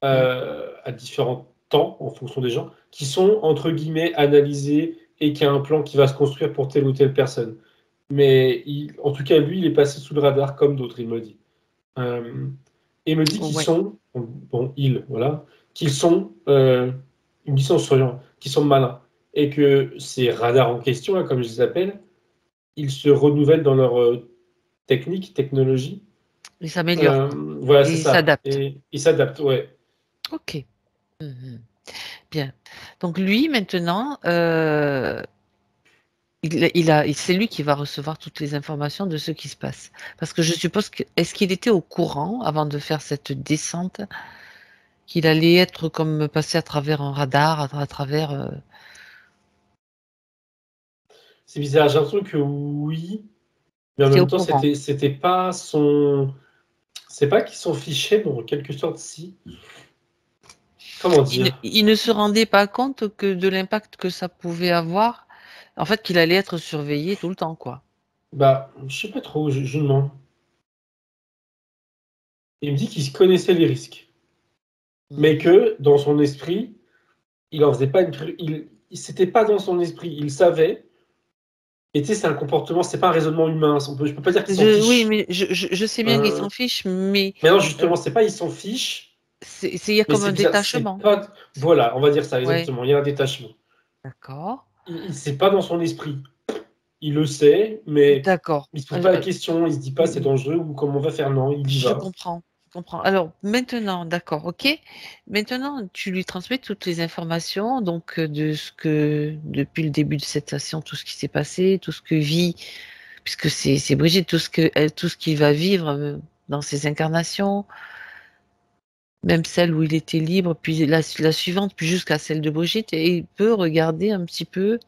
à différents temps, en fonction des gens, qui sont, entre guillemets, analysés et qu'il y a un plan qui va se construire pour telle ou telle personne. Mais en tout cas, lui, il est passé sous le radar comme d'autres, il me dit. Et il me dit qu'ils Ouais. sont, bon, voilà, qu'ils sont, ils me dit son souriant, qu'ils sont malins. Et que ces radars en question, là, comme je les appelle, ils se renouvellent dans leur technologie. Il s'améliore, quoi. Voilà, Et c'est il ça. s'adapte. Et ils s'adaptent, ouais. Ok. Mhm. Bien. Donc lui, maintenant, c'est lui qui va recevoir toutes les informations de ce qui se passe. Parce que je suppose que, est-ce qu'il était au courant, avant de faire cette descente, qu'il allait être comme passé à travers un radar, à travers... C'est bizarre, j'ai l'impression que oui, mais en était au même temps, courant. c'était pas son. C'est pas qu'ils s'en fichait, mais en quelque sorte, si. Comment dire? Il ne se rendait pas compte que de l'impact que ça pouvait avoir, en fait, qu'il allait être surveillé tout le temps, quoi. Bah, je sais pas trop, je demande. Il me dit qu'il connaissait les risques, mais Mhm. que dans son esprit, il en faisait pas c'était pas dans son esprit, il savait. Et tu sais, c'est un comportement, c'est pas un raisonnement humain. Je peux pas dire qu'il s'en Oui, fiche. mais je sais bien qu'il s'en fiche, mais Mais non, euh, justement, c'est pas il s'en fiche, il y a mais comme c'est un bizarre. C'est détachement. pas. Voilà, on va dire ça Ouais, exactement. Il y a un détachement. d'accord. C'est pas dans son esprit. Il le sait, mais D'accord. il se pose pas la question. Il se dit pas c'est dangereux ou comment on va faire. Non, il y Je va. comprends, je comprends. Alors maintenant, d'accord, ok. Maintenant, tu lui transmets toutes les informations, donc de ce que, depuis le début de cette session, tout ce qui s'est passé, tout ce que vit, puisque c'est Brigitte, tout ce qu'il va vivre dans ses incarnations, même celle où il était libre, puis la suivante, puis jusqu'à celle de Brigitte, et il peut regarder un petit peu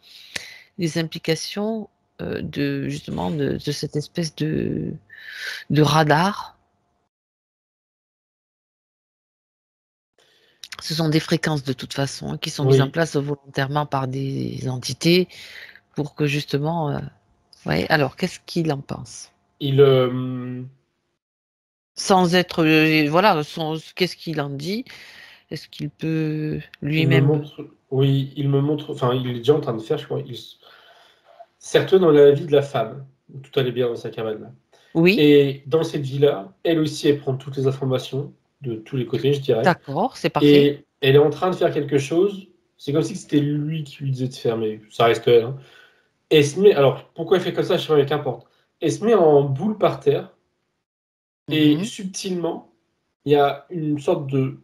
les implications de justement de cette espèce de radar. Ce sont des fréquences de toute façon qui sont mises en Oui. place volontairement par des entités pour que justement. Ouais. Alors, qu'est-ce qu'il en pense? Il, Sans être, voilà, qu'est-ce qu'il en dit? Est-ce qu'il peut il me lui-même? montre. Oui, il me montre. Enfin, il est déjà en train de faire, je crois. Certes, dans la vie de la femme, où tout allait bien dans sa cabane. Oui, Et dans cette vie-là, elle aussi, elle prend toutes les informations de tous les côtés, je dirais. d'accord, c'est parfait. Et elle est en train de faire quelque chose. C'est comme si c'était lui qui lui disait de faire, mais ça reste elle. Hein. Et elle se met, alors pourquoi elle fait comme ça, je sais pas, mais qu'importe. Elle se met en boule par terre et Mhm. subtilement, il y a une sorte de.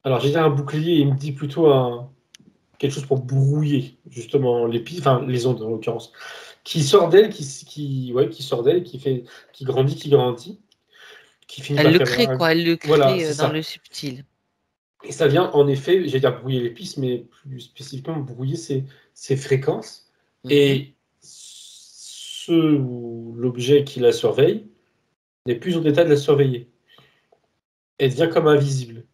Alors j'ai dit un bouclier, il me dit plutôt quelque chose pour brouiller justement enfin les ondes en l'occurrence, qui sort d'elle, ouais, qui sort d'elle, qui grandit, qui finit Elle par le faire crée, quoi, elle le voilà, crée c'est dans le ça. subtil. Et ça vient en effet, j'allais dire brouiller les pistes, mais plus spécifiquement brouiller ces fréquences. Mhm. Et ce ou l'objet qui la surveille n'est plus en état de la surveiller. Elle devient comme invisible.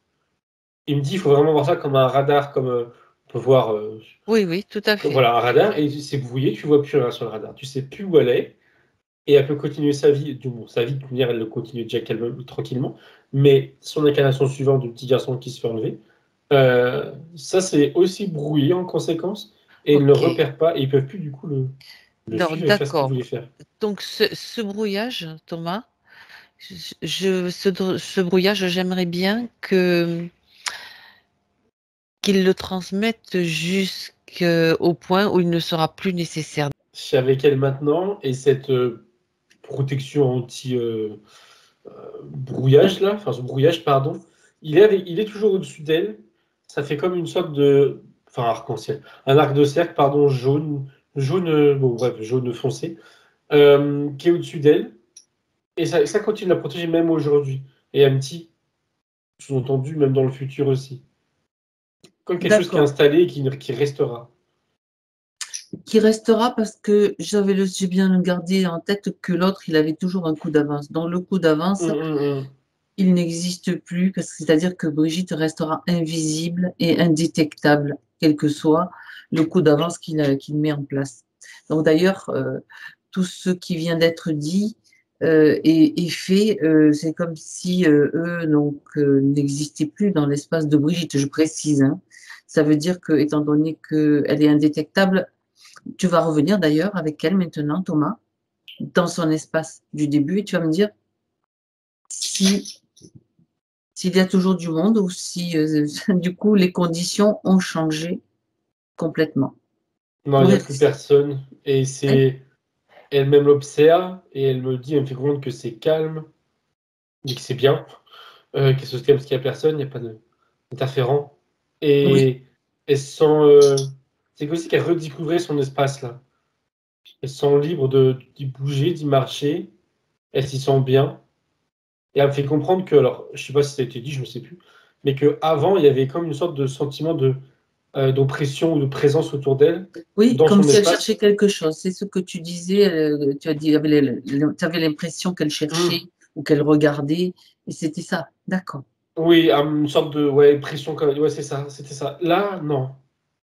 Il me dit, il faut vraiment voir ça comme un radar, comme on peut voir, Oui, oui, tout à fait. voilà, un radar, et c'est brouillé, tu vois plus rien sur le radar. Tu sais plus où elle est, et elle peut continuer sa vie. Du moins, sa vie, de toute manière, elle le continue déjà tranquillement. Mais son incarnation suivante du petit garçon qui se fait enlever, ça c'est aussi brouillé en conséquence, et ils ne le Ok. repèrent pas, et ils peuvent plus du coup le suivre et faire ce qu'ils D'accord. voulaient faire. Donc, ce brouillage, Thomas, ce brouillage, j'aimerais bien qu'il le transmette jusqu'au point où il ne sera plus nécessaire. Je suis avec elle maintenant, et cette protection anti-brouillage là, enfin ce brouillage, pardon, il est toujours au-dessus d'elle. Ça fait comme une sorte de, enfin arc-en-ciel, un arc de cercle, pardon, jaune, bon bref, jaune foncé, qui est au-dessus d'elle. Et ça continue de la protéger même aujourd'hui. Et un petit, sous-entendu, même dans le futur aussi. Comme quelque chose qui est D'accord. installé et qui restera. Qui restera parce que j'ai bien gardé en tête que l'autre, il avait toujours un coup d'avance. Dans le coup d'avance, Hum. il n'existe plus, c'est-à-dire que Brigitte restera invisible et indétectable quel que soit le coup d'avance qu'il met en place. Donc d'ailleurs, tout ce qui vient d'être dit est fait, c'est comme si eux n'existaient plus dans l'espace de Brigitte, je précise. Hein. Ça veut dire que, étant donné qu'elle est indétectable, tu vas revenir d'ailleurs avec elle maintenant, Thomas, dans son espace du début, et tu vas me dire s'il y a toujours du monde ou si du coup les conditions ont changé complètement. Non, il n'y a Oui. plus personne. Et c'est elle-même l'observe et elle me dit, elle me fait comprendre que c'est calme, mais que c'est bien, qu'elle se calme parce qu'il n'y a personne, il n'y a pas d'interférent. Oui, Et elle sent. C'est comme si qu'elle redécouvrait son espace là. Elle se sent libre d'y bouger, d'y marcher. Elle s'y sent bien. Et elle me fait comprendre que, alors, je sais pas si ça a été dit, je ne sais plus, mais qu'avant, il y avait comme une sorte de sentiment d'oppression ou de présence autour d'elle, oui, dans comme son si elle espace. cherchait quelque chose. C'est ce que tu disais. Tu as dit, tu avais l'impression qu'elle cherchait Hum. ou qu'elle regardait, et c'était ça. D'accord. Oui, une sorte de ouais, pression quand même. Ouais, c'est ça, c'était ça. Là, non.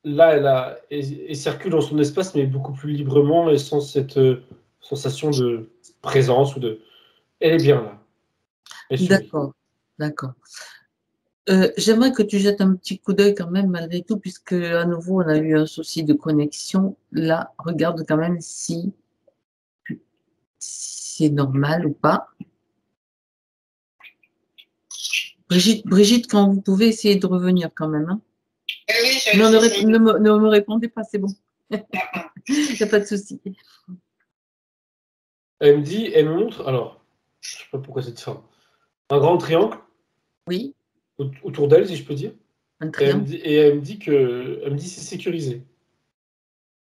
Là, elle circule dans son espace, mais beaucoup plus librement et sans cette sensation de présence ou de. Elle est bien là. Elle sourit. D'accord. D'accord. J'aimerais que tu jettes un petit coup d'œil quand même malgré tout, puisque à nouveau on a eu un souci de connexion. Là, regarde quand même si c'est normal ou pas. Brigitte, quand vous pouvez, essayer de revenir quand même. Hein. Oui, Non, j'essaie. ne me répondez pas, c'est bon. Il n'y a pas de souci. Elle me dit, elle me montre, alors, je sais pas pourquoi cette fin, un grand triangle Oui, autour d'elle, si je peux dire. un Et triangle. elle me dit c'est sécurisé.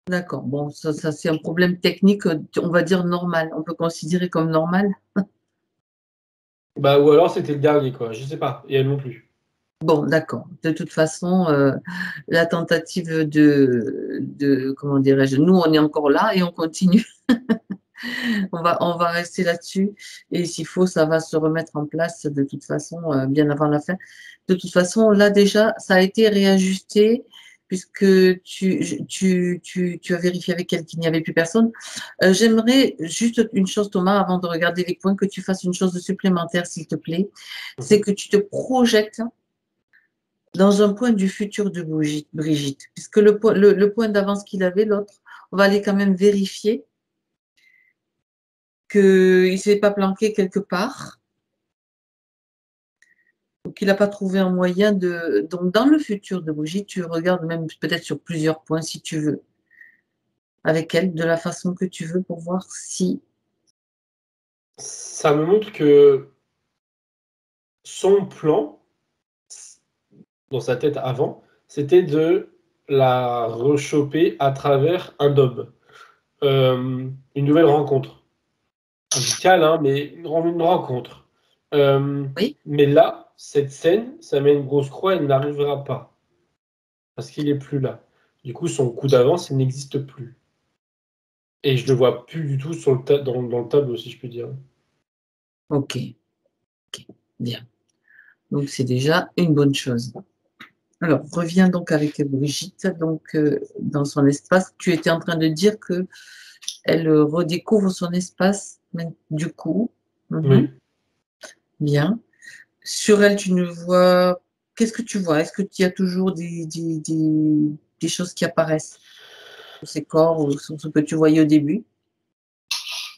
D'accord. Bon, ça c'est un problème technique, on va dire normal. On peut considérer comme normal. Bah, ou alors c'était le dernier, quoi. Je sais pas. Et elle non plus. Bon, d'accord. De toute façon, la tentative comment dirais-je, nous, on est encore là et on continue. On va rester là-dessus. Et s'il faut, ça va se remettre en place de toute façon, bien avant la fin. De toute façon, là déjà, ça a été réajusté puisque tu as vérifié avec elle qu'il n'y avait plus personne. J'aimerais juste une chose, Thomas, avant de regarder les points, que tu fasses une chose supplémentaire, s'il te plaît. C'est que tu te projettes dans un point du futur de Brigitte, puisque le point d'avance qu'il avait, l'autre, on va aller quand même vérifier qu'il ne s'est pas planqué quelque part, ou qu'il n'a pas trouvé un moyen de... Donc, dans le futur de Brigitte, tu regardes même peut-être sur plusieurs points, si tu veux, avec elle, de la façon que tu veux, pour voir si... Ça me montre que son plan, dans sa tête avant, c'était de la rechoper à travers un dob. Une nouvelle rencontre. Amicale, hein, mais une rencontre. Oui, Mais là, cette scène, ça met une grosse croix, elle n'arrivera pas. Parce qu'il n'est plus là. Du coup, son coup d'avance, il n'existe plus. Et je le vois plus du tout sur dans le tableau, si je puis dire. ok, bien. Donc, c'est déjà une bonne chose. Alors, reviens donc avec Brigitte, donc dans son espace. Tu étais en train de dire que elle redécouvre son espace, du coup. Mhm, Oui. bien. Sur elle, tu ne vois. Qu'est-ce que tu vois? Est-ce qu'il y a toujours des choses qui apparaissent sur ses corps ou sur ce que tu voyais au début?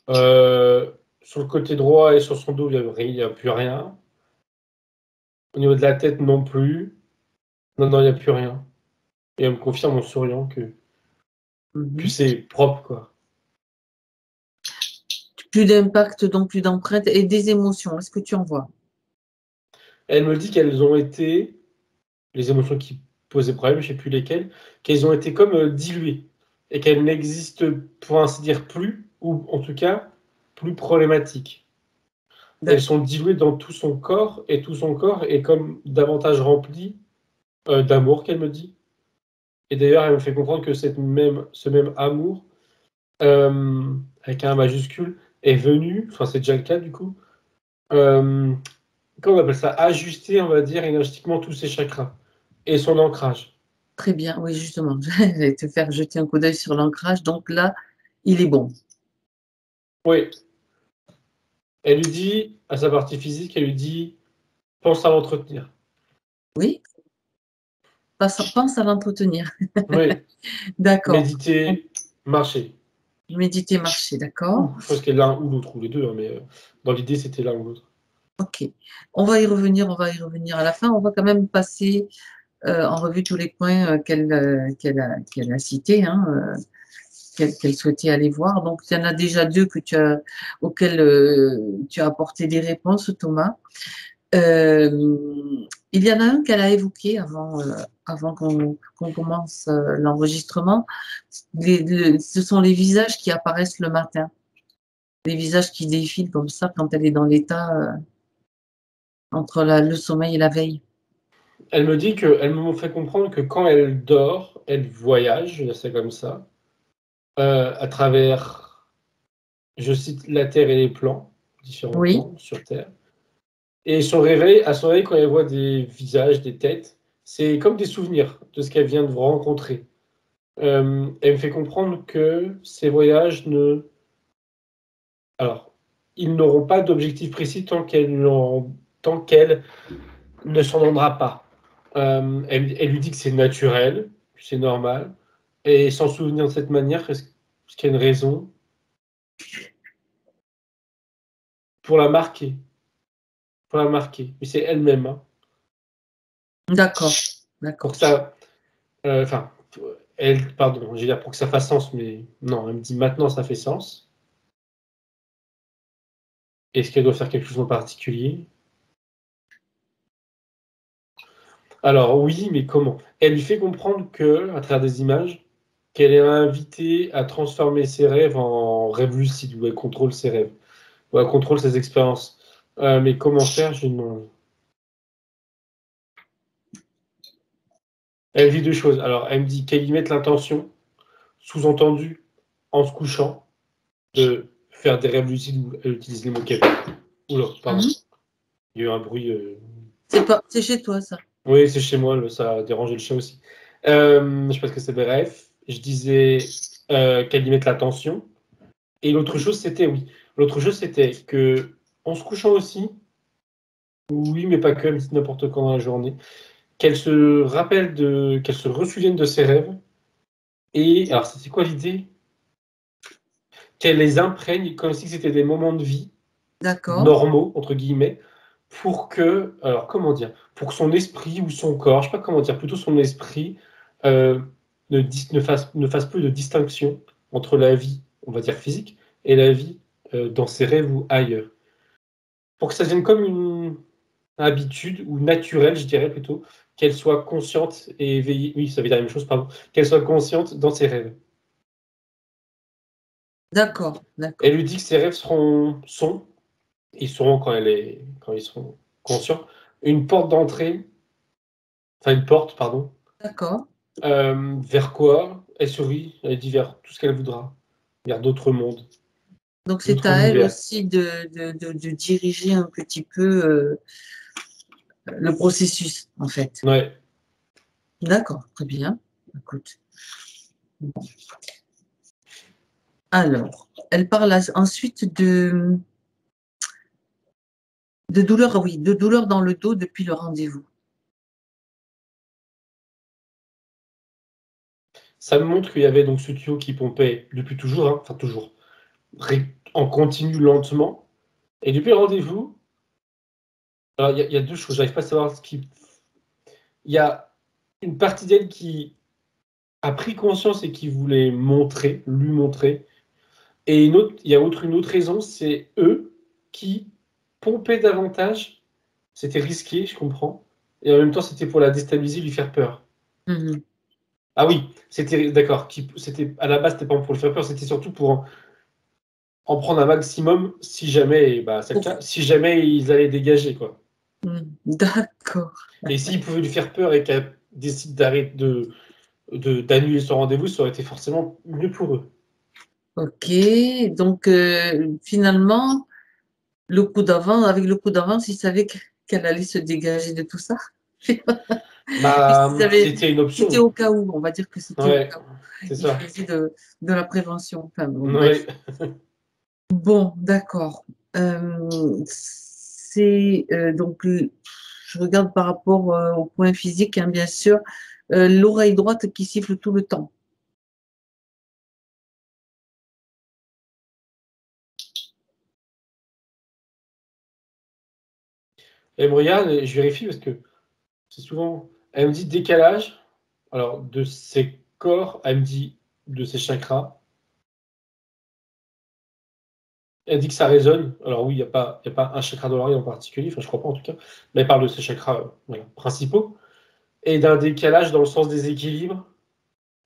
Sur le côté droit et sur son dos, il n'y a plus rien. Au niveau de la tête, non plus. Non, non, il n'y a plus rien. Et elle me confirme en souriant que Mhm. c'est propre, quoi. Plus d'impact, donc plus d'empreinte et des émotions. Est-ce que tu en vois? Elle me dit qu'elles ont été, les émotions qui posaient problème, je ne sais plus lesquelles, qu'elles ont été comme diluées. Et qu'elles n'existent, pour ainsi dire, plus, ou en tout cas, plus problématiques. Elles D'accord. sont diluées dans tout son corps, et tout son corps est comme davantage rempli d'amour, qu'elle me dit. Et d'ailleurs, elle me fait comprendre que ce même amour, avec un majuscule, est venu, enfin c'est déjà le cas du coup, comment on appelle ça, ajuster, on va dire, énergétiquement tous ses chakras et son ancrage. Très bien, oui, justement, je vais te faire jeter un coup d'œil sur l'ancrage. Donc là, il est bon. Oui. Elle lui dit, à sa partie physique, elle lui dit, pense à l'entretenir. Oui, pense à l'entretenir. Oui. D'accord. Méditer, marcher. Méditer, marcher, d'accord. Je pense qu'il y a l'un ou l'autre, ou les deux, hein, mais dans l'idée, c'était l'un ou l'autre. Ok. On va y revenir à la fin. On va quand même passer en revue tous les points qu'elle a cités, hein, qu'elle souhaitait aller voir. Donc, il y en a déjà deux auxquels tu as apporté des réponses, Thomas. Il y en a un qu'elle a évoqué avant qu'on commence l'enregistrement. Ce sont les visages qui apparaissent le matin. Les visages qui défilent comme ça quand elle est dans l'état entre le sommeil et la veille. Elle me dit que, elle me fait comprendre que quand elle dort, elle voyage, je sais comme ça, à travers, je cite, la Terre et les plans, différents Oui, plans sur Terre. Et son réveil, à son réveil, quand elle voit des visages, des têtes, c'est comme des souvenirs de ce qu'elle vient de rencontrer. Elle me fait comprendre que ces voyages alors, ils n'auront pas d'objectif précis tant qu'elle ne s'en rendra pas. Elle lui dit que c'est naturel, que c'est normal, et s'en souvenir de cette manière, est-ce qu'il y a une raison pour la marquer, mais c'est elle-même, hein. d'accord, Pour d'accord. que ça, enfin, elle, pardon, je veux dire pour que ça fasse sens, mais non, elle me dit maintenant ça fait sens. Est-ce qu'elle doit faire quelque chose en particulier? Alors oui, mais comment? Elle lui fait comprendre que, à travers des images, qu'elle est invitée à transformer ses rêves en rêves lucides, où elle contrôle ses rêves, où elle contrôle ses expériences. Mais comment faire? Je non. Elle vit deux choses. Alors, elle me dit qu'elle y mette l'intention, sous-entendu, en se couchant, de faire des rêves lucides où elle utilise les mots qu'elle veut. Oula, pardon. Mhm. Il y a eu un bruit. C'est chez toi, ça. Oui, c'est chez moi, ça a dérangé le chien aussi. Je sais pas ce que c'est, bref. Je disais qu'elle y mette l'attention. Et l'autre chose, c'était, oui, l'autre chose, c'était que, en se couchant aussi, oui, mais pas que, mais n'importe quand dans la journée, qu'elle se ressouvienne de ses rêves. Et, alors, c'est quoi l'idée? Qu'elle les imprègne comme si c'était des moments de vie D'accord, normaux, entre guillemets, pour que, alors comment dire, pour que son esprit ou son corps, je sais pas comment dire, plutôt son esprit, euh, ne fasse plus de distinction entre la vie, on va dire physique, et la vie dans ses rêves ou ailleurs. Pour que ça devienne comme une habitude, ou naturelle, je dirais plutôt, qu'elle soit consciente et éveillée, oui, ça veut dire la même chose, pardon, qu'elle soit consciente dans ses rêves. d'accord, d'accord, Elle lui dit que ses rêves ils seront quand ils seront conscients, une porte d'entrée, enfin une porte, pardon, d'accord. vers quoi? Elle sourit, elle dit vers tout ce qu'elle voudra, vers d'autres mondes, Donc, c'est d'autres à elle univers. aussi de diriger un petit peu le processus, en fait. Ouais. D'accord, très bien. Écoute. Bon. Alors, elle parle ensuite de douleur, oui, de douleur dans le dos depuis le rendez-vous. Ça me montre qu'il y avait donc ce tuyau qui pompait depuis toujours, hein, enfin toujours, en continu lentement. Et depuis le rendez-vous, alors il y a deux choses, j'arrive pas à savoir ce qui. Il y a une partie d'elle qui a pris conscience et qui voulait lui montrer. Et une autre raison, c'est eux qui pompaient davantage. C'était risqué, je comprends. Et en même temps, c'était pour la déstabiliser, lui faire peur. Mhm. Ah oui, c'était d'accord. C'était à la base, c'était pas pour lui faire peur, c'était surtout pour en prendre un maximum si jamais, bah, c'est le cas, si jamais ils allaient dégager, quoi. D'accord. Et s'ils pouvaient lui faire peur et qu'elle décide d'arrêter d'annuler son rendez-vous, ça aurait été forcément mieux pour eux. Ok, donc finalement, avec le coup d'avance, il savait qu'elle allait se dégager de tout ça. Bah, C'était c'était une option. au cas où, on va dire que c'était Ouais, au cas où. c'est Il ça. faisait de la prévention. Enfin, bon, Ouais. bref. Bon, d'accord. C'est donc, je regarde par rapport au point physique, hein, bien sûr, l'oreille droite qui siffle tout le temps. Elle me regarde et je vérifie parce que c'est souvent. Elle me dit décalage. Alors, de ses corps, elle me dit de ses chakras. Elle dit que ça résonne. Alors oui, il y a pas un chakra de l'oreille en particulier, enfin je crois pas en tout cas, mais elle parle de ses chakras voilà, principaux. Et d'un décalage dans le sens des équilibres.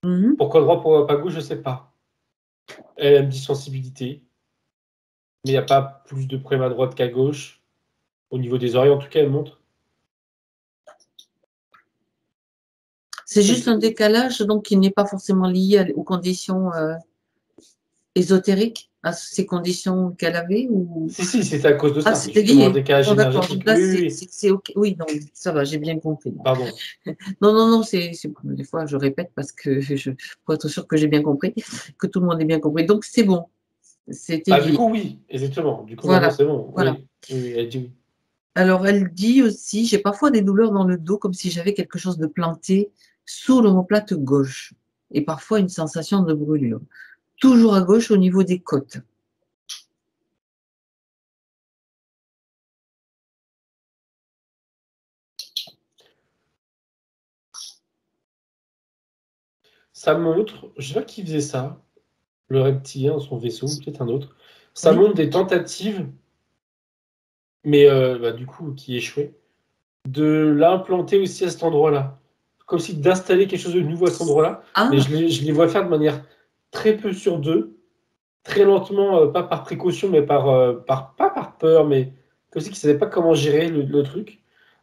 Mhm. Pourquoi droit, pourquoi pas gauche, je sais pas. Elle me dit sensibilité, mais il n'y a pas plus de problème à droite qu'à gauche. Au niveau des oreilles, en tout cas, elle montre. C'est juste un décalage, donc qui n'est pas forcément lié aux conditions ésotériques, à ces conditions qu'elle avait ou... Si, c'était à cause de Ah, ça, c'était justement, un lié. décalage Bon, d'accord. énergétique. Donc là, Oui, oui, oui. c'est OK. Oui, non, ça va, j'ai bien compris. Pardon. Non, c'est des fois je répète parce que pour être sûr que j'ai bien compris, que tout le monde ait bien compris. Donc c'est bon, c'était Ah, du lié. coup, oui, exactement. Du coup, maintenant, Voilà, c'est bon. voilà. Oui, oui, elle dit oui. Alors elle dit aussi, j'ai parfois des douleurs dans le dos comme si j'avais quelque chose de planté sous l'omoplate gauche et parfois une sensation de brûlure. Toujours à gauche au niveau des côtes. Ça montre, je sais pas qui faisait ça, le reptilien dans son vaisseau, ou peut-être un autre. Ça Oui. montre des tentatives, mais bah, du coup, qui échouaient, de l'implanter aussi à cet endroit-là. Comme si d'installer quelque chose de nouveau à cet endroit-là. Mais Ah, je les vois faire de manière très peu sur deux, très lentement, pas par précaution, mais pas par peur, mais comme si ils ne savaient pas comment gérer le truc.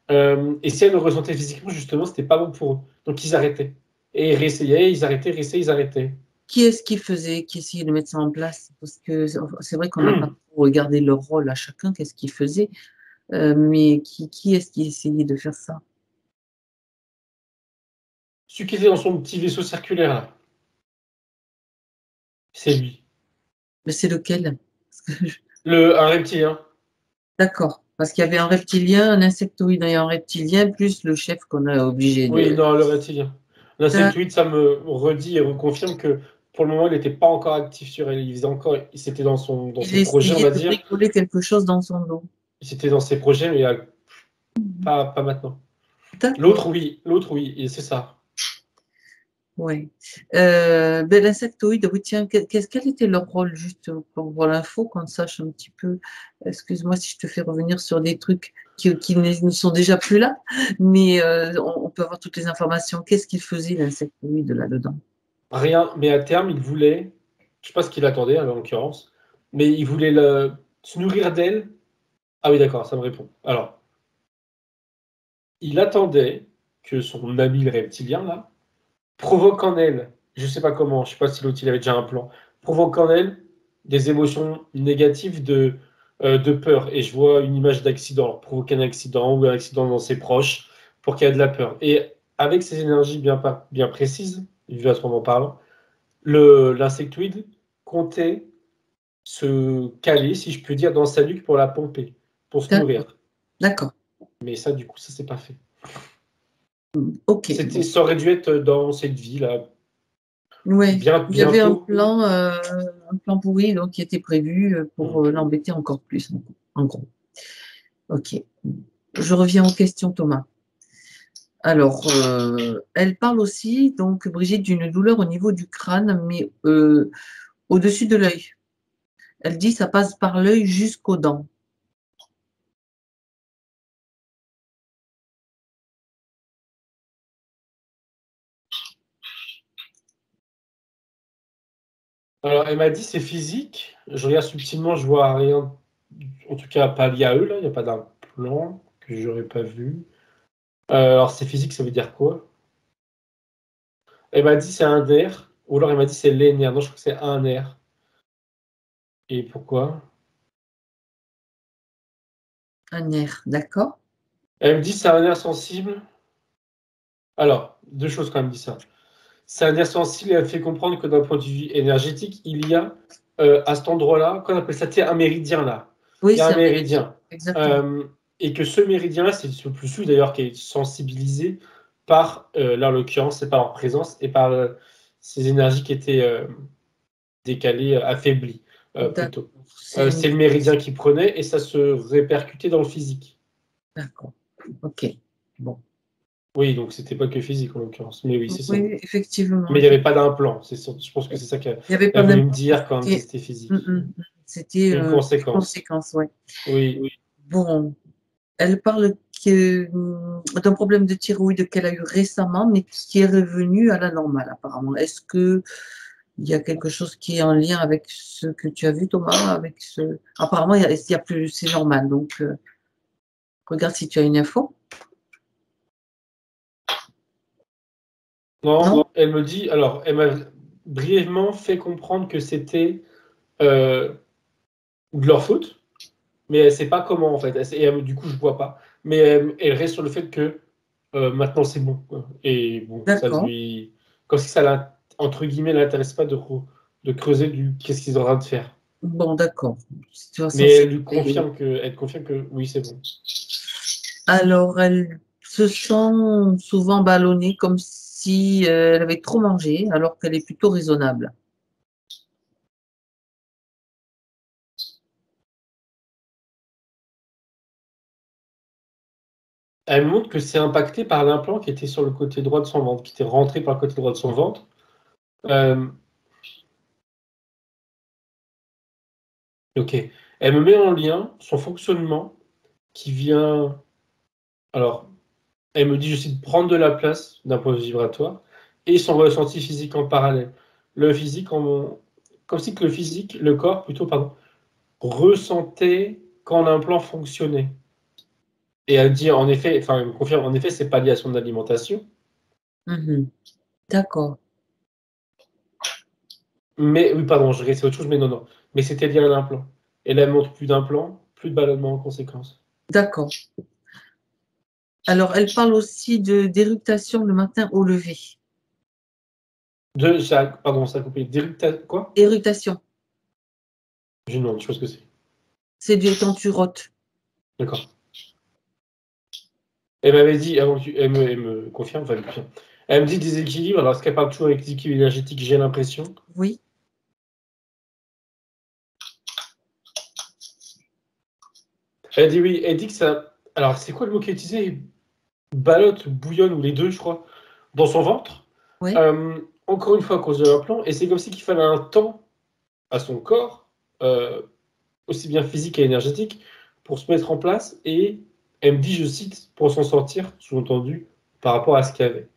Et si elles le ressentaient physiquement, justement, c'était pas bon pour eux. Donc ils arrêtaient. Et ils réessayaient, ils arrêtaient, réessayaient, ils arrêtaient. qui est-ce qui faisait, qui essayait de mettre ça en place? Parce que c'est vrai qu'on n'a pas trop regardé leur rôle à chacun, qu'est-ce qu'ils faisaient. Mais qui est-ce qui essayait de faire ça? Celui qui était dans son petit vaisseau circulaire, là, c'est lui. Mais c'est lequel? Parce que Un reptilien. d'accord. Parce qu'il y avait un reptilien, un insectoïde et un reptilien, plus le chef qu'on a obligé Oui, de. non, le reptilien. L'insectoïde, ça me redit et reconfirme que pour le moment, il n'était pas encore actif sur elle. C'était dans Il ses projets, on essayait va de dire. bricoler quelque chose dans son dos. C'était dans ses projets, mais pas maintenant. D'accord. L'autre, oui, et c'est ça. Oui. Ben, l'insectoïde, oui, tiens, quel était leur rôle, juste pour l'info, qu'on sache un petit peu. Excuse-moi si je te fais revenir sur des trucs qui ne sont déjà plus là, mais on peut avoir toutes les informations. Qu'est-ce qu'il faisait, l'insectoïde, là-dedans? Rien, mais à terme, il voulait, je sais pas ce qu'il attendait, en l'occurrence, mais il voulait se nourrir d'elle. Ah oui, d'accord, ça me répond. Alors, il attendait que son ami le reptilien, là, provoque en elle, je sais pas comment, je sais pas si l'autre il avait déjà un plan, provoque en elle des émotions négatives de peur. Et je vois une image d'accident, alors provoquer un accident ou un accident dans ses proches pour qu'il y ait de la peur. Et avec ces énergies bien précises, vu à ce moment parlant, l'insectoïde comptait se caler, si je peux dire, dans sa nuque pour la pomper, pour se D'accord. nourrir. D'accord. Mais ça, du coup, ça s'est pas fait. Ok. Bon. Ça aurait dû être dans cette vie-là, Ouais. Il y avait bientôt. un plan pourri donc, qui était prévu pour Hmm. l'embêter encore plus, en gros. Ok. Je reviens aux questions, Thomas. Alors, elle parle aussi, donc, Brigitte, d'une douleur au niveau du crâne, mais au-dessus de l'œil. Elle dit ça passe par l'œil jusqu'aux dents. Alors, elle m'a dit c'est physique. Je regarde subtilement, je vois rien. En tout cas, pas lié à eux, là. Il n'y a pas d'un plan que j'aurais pas vu. Alors, c'est physique, ça veut dire quoi? Elle m'a dit c'est un nerf. Ou alors, elle m'a dit c'est les nerfs. Non, je crois que c'est un nerf. Et pourquoi? Un nerf, d'accord? Elle me dit c'est un nerf sensible. Alors, deux choses quand même dit ça. C'est un essentiel et elle fait comprendre que d'un point de vue énergétique, il y a à cet endroit-là, qu'on appelle ça, un méridien là. Oui, Il y a c'est un méridien. exactement. Et que ce méridien-là, c'est le plus sous d'ailleurs, qui est sensibilisé par, là en l'occurrence, c'est par leur présence et par ces énergies qui étaient décalées, affaiblies plutôt. C'est le méridien qui prenait et ça se répercutait dans le physique. D'accord. Ok. Bon. Oui, donc c'était pas que physique en l'occurrence. Mais oui, c'est ça. Oui, effectivement. Mais il n'y avait pas d'implant. Je pense que c'est ça qu'elle voulait me dire quand même que c'était physique. C'était une conséquence. Ouais. Oui, oui. Bon, elle parle d'un problème de thyroïde qu'elle a eu récemment, mais qui est revenu à la normale apparemment. Est-ce que il y a quelque chose qui est en lien avec ce que tu as vu, Thomas, avec ce... Apparemment, il y a plus, c'est normal. Donc, regarde si tu as une info. Non, elle me dit, alors, elle m'a brièvement fait comprendre que c'était de leur faute, mais elle ne sait pas comment en fait. Et du coup, je ne vois pas. Mais elle reste sur le fait que maintenant c'est bon. Quoi. Et bon, ça lui. Comme si ça, entre guillemets, l'intéresse pas de creuser qu'est-ce qu'ils sont en train de faire. Bon, d'accord. Mais elle lui confirme que oui, c'est bon. Alors, elle se sent souvent ballonnée comme si elle avait trop mangé, alors qu'elle est plutôt raisonnable. Elle montre que c'est impacté par l'implant qui était sur le côté droit de son ventre, qui était rentré par le côté droit de son ventre. Ok. Elle me met en lien son fonctionnement qui vient. Alors, elle me dit aussi de prendre de la place d'un point de vue vibratoire et son ressenti physique en parallèle. Le physique, comme si que le physique, le corps plutôt, pardon, ressentait quand l'implant fonctionnait. Et elle dit en effet, enfin, elle me confirme, en effet, c'est pas lié à son alimentation. D'accord. Mais, oui, pardon, je c'est autre chose, mais non. Mais c'était lié à l'implant. Et là, elle montre plus d'implant, plus de ballonnement en conséquence. D'accord. Alors, elle parle aussi d'éructation le matin au lever. Pardon, ça a coupé. Quoi? Éructation. Je ne sais pas ce que c'est. C'est quand tu rotes. D'accord. Elle m'avait dit, avant elle me confirme, enfin, elle me confirme. Elle me dit déséquilibre, alors est-ce qu'elle parle toujours avec déséquilibre énergétique, j'ai l'impression. Oui. Elle dit oui, elle dit que ça. Alors, c'est quoi le mot qu'elle utilisait? Ballotte, bouillonne, ou les deux, je crois, dans son ventre. Oui. Encore une fois, à cause de l'implant, et c'est comme si qu'il fallait un temps à son corps, aussi bien physique et énergétique, pour se mettre en place, et elle me dit, je cite, pour s'en sortir, sous-entendu, par rapport à ce qu'il y avait.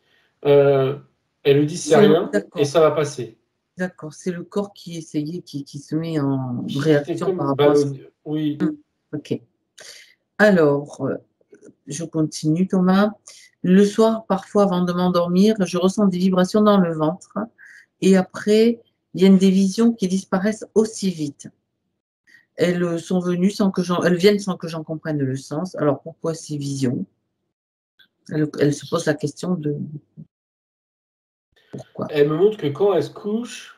Elle lui dit, c'est rien, et ça va passer. D'accord, c'est le corps qui essayait, qui se met en réaction par rapport ballon... Oui. Ok. Alors, je continue, Thomas. Le soir, parfois, avant de m'endormir, je ressens des vibrations dans le ventre. Et après, viennent des visions qui disparaissent aussi vite. Elles sont venues elles viennent sans que j'en comprenne le sens. Alors, pourquoi ces visions? Elle se pose la question de pourquoi. Elle me montre que quand elle se couche,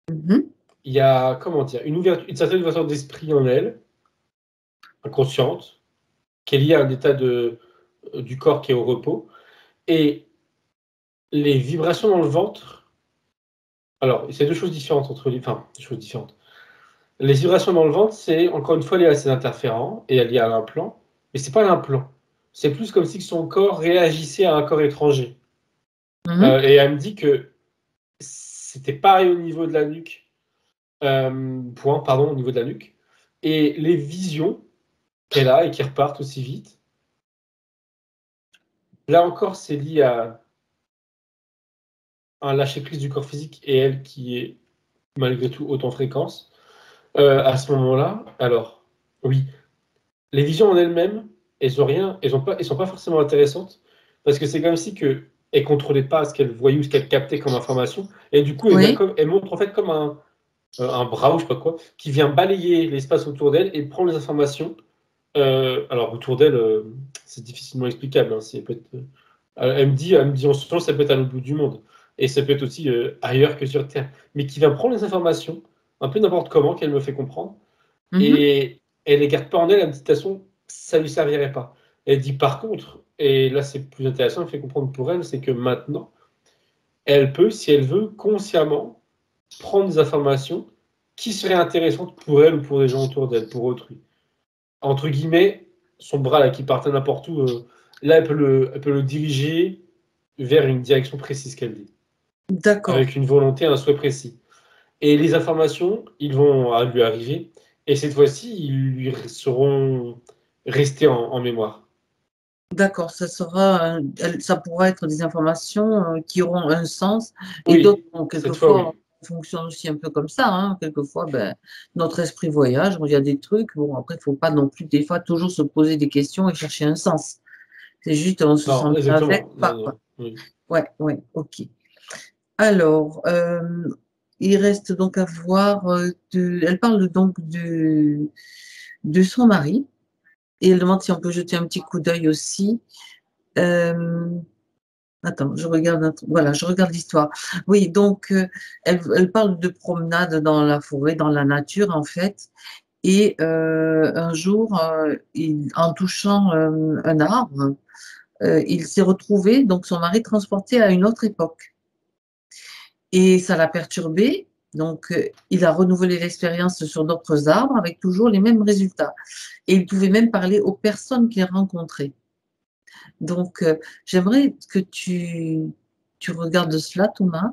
il y a, comment dire, une certaine ouverture d'esprit en elle, inconsciente, qui est liée à un état du corps qui est au repos. Et les vibrations dans le ventre, alors, c'est deux choses différentes entre les. Enfin, des choses différentes. Les vibrations dans le ventre, c'est encore une fois lié à ces interférents et lié à l'implant, mais c'est pas l'implant. C'est plus comme si son corps réagissait à un corps étranger. Et elle me dit que c'était pareil au niveau de la nuque. Au niveau de la nuque. Et les visions qu'elle a et qui repartent aussi vite, là encore, c'est lié à un lâcher-prise du corps physique et elle qui est malgré tout haute en fréquence. À ce moment-là, alors, oui, les visions en elles-mêmes, elles sont pas forcément intéressantes parce que c'est comme si que elle contrôlait pas ce qu'elle voyait ou ce qu'elle captait comme information et du coup elle montre en fait comme un bras ou je sais pas quoi qui vient balayer l'espace autour d'elle et prendre les informations. Alors autour d'elle, c'est difficilement explicable, hein, c'est peut-être Elle me dit en ce sens, ça peut être à l'autre bout du monde. Et ça peut être aussi ailleurs que sur Terre. Mais qui va prendre les informations, un peu n'importe comment, qu'elle me fait comprendre, et elle les garde pas en elle, elle me dit, de toute façon, ça lui servirait pas. Elle dit par contre, et là c'est plus intéressant, elle me fait comprendre pour elle, c'est que maintenant, elle peut, si elle veut, consciemment prendre des informations qui seraient intéressantes pour elle ou pour les gens autour d'elle, pour autrui. Entre guillemets, son bras là qui partait n'importe où, là elle peut le diriger vers une direction précise qu'elle dit. D'accord. Avec une volonté, un souhait précis. Et les informations, ils vont lui arriver, et cette fois-ci, ils lui seront restés en mémoire. D'accord, ça pourra être des informations qui auront un sens et Oui, d'autres, cette fois, quelquefois, oui. on fonctionne aussi un peu comme ça. Hein. Quelquefois, notre esprit voyage, il y a des trucs. Bon, après, il ne faut pas non plus, des fois, toujours se poser des questions et chercher un sens. C'est juste, on se Non, sent bien avec, exactement. pas, Non, quoi. non, oui. Ouais, ok. Alors, il reste donc à voir, elle parle donc de son mari et elle demande si on peut jeter un petit coup d'œil aussi. Attends, je regarde voilà, je regarde l'histoire. Oui, donc elle parle de promenade dans la forêt, dans la nature en fait. Et un jour, en touchant un arbre, il s'est retrouvé, donc son mari, transporté à une autre époque. Et ça l'a perturbé. Donc, il a renouvelé l'expérience sur d'autres arbres avec toujours les mêmes résultats. Et il pouvait même parler aux personnes qu'il rencontrait. Donc, j'aimerais que tu regardes cela, Thomas,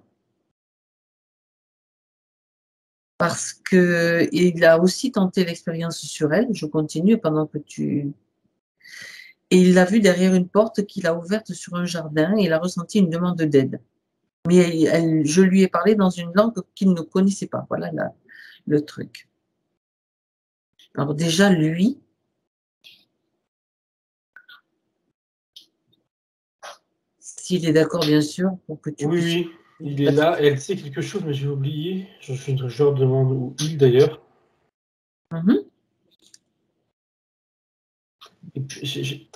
parce qu'il a aussi tenté l'expérience sur elle. Je continue pendant que tu... Et il l'a vue derrière une porte qu'il a ouverte sur un jardin et il a ressenti une demande d'aide. Mais je lui ai parlé dans une langue qu'il ne connaissait pas. Voilà le truc. Alors déjà, lui, s'il est d'accord, bien sûr, pour que tu Oui, puisses... oui, il est là. Elle sait quelque chose, mais j'ai oublié. Je leur demande où il d'ailleurs. J'ai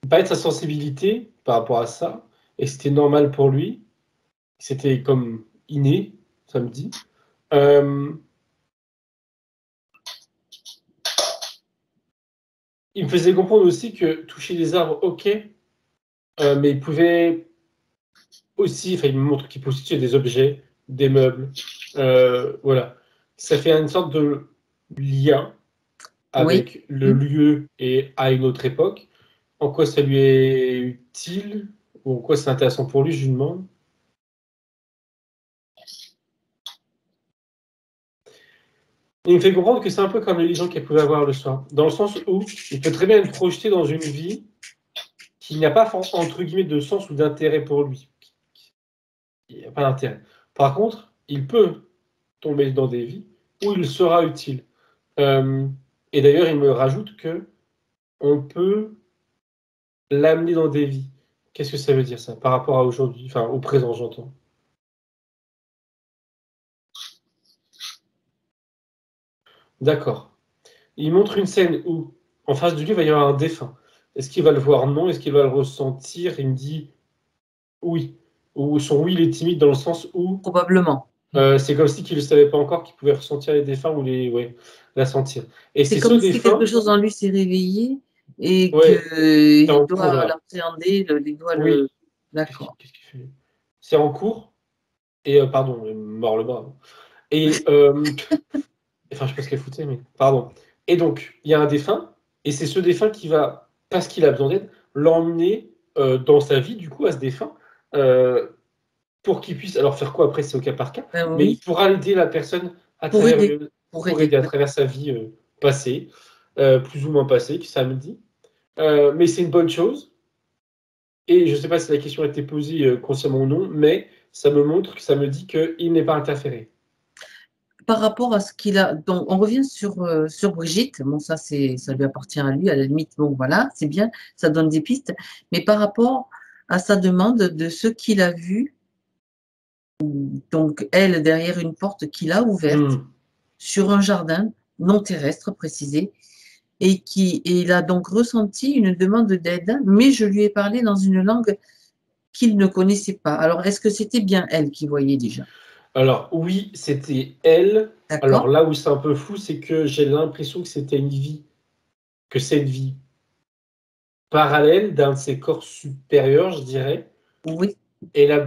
pas de sa sensibilité par rapport à ça, et c'était normal pour lui. C'était comme inné, ça me dit. Il me faisait comprendre aussi que toucher les arbres, ok, mais il pouvait aussi, enfin, il me montre qu'il peut aussi toucher des objets, des meubles, voilà. Ça fait une sorte de lien Oui. avec le lieu et à une autre époque. En quoi ça lui est utile ou en quoi c'est intéressant pour lui, je lui demande. Et il me fait comprendre que c'est un peu comme les gens qu'elle pouvait avoir le soir, dans le sens où il peut très bien être projeté dans une vie qui n'a pas, entre guillemets, de sens ou d'intérêt pour lui. Il n'y a pas d'intérêt. Par contre, il peut tomber dans des vies où il sera utile. Et d'ailleurs, il me rajoute que on peut l'amener dans des vies. Qu'est-ce que ça veut dire ça par rapport à aujourd'hui, enfin au présent, j'entends. D'accord. Il montre une scène où, en face de lui, il va y avoir un défunt. Est-ce qu'il va le voir? Non. Est-ce qu'il va le ressentir? Il me dit oui. Ou son oui, il est timide dans le sens où Probablement. c'est comme si qu'il ne savait pas encore qu'il pouvait ressentir les défunts ou la sentir. Et C'est c'est ce comme si quelque défunt. chose en lui s'est réveillé et Ouais, c'est qu'il en cours doit là. l'appréhender, il doit Oui. le... D'accord. Qu'est-ce qu'il fait? C'est en cours. Et pardon, il me mord le bras. Et enfin, je sais pas ce qu'elle foutait, mais pardon. Et donc, il y a un défunt, et c'est ce défunt qui va, parce qu'il a besoin d'aide, l'emmener dans sa vie, du coup, à ce défunt, pour qu'il puisse. Alors, faire quoi après, c'est au cas par cas, mais il Oui, pourra aider la personne à pour travers, aider. Pour pour aider. aider à travers sa vie passée, plus ou moins passée, qui ça me dit. Mais c'est une bonne chose. Et je ne sais pas si la question a été posée consciemment ou non, mais ça me montre que ça me dit qu'il n'est pas interféré. Par rapport à ce qu'il a, donc on revient sur Brigitte. Bon, ça lui appartient à lui. À la limite, bon, voilà, c'est bien, ça donne des pistes. Mais par rapport à sa demande de ce qu'il a vu, donc elle derrière une porte qu'il a ouverte sur un jardin non terrestre précisé, et il a donc ressenti une demande d'aide. Mais je lui ai parlé dans une langue qu'il ne connaissait pas. Alors, est-ce que c'était bien elle qui voyait déjà? Alors, oui, c'était elle. Alors D'accord? là où c'est un peu flou, c'est que j'ai l'impression que c'était une vie, que c'est une vie parallèle d'un de ses corps supérieurs, je dirais. Oui, Et la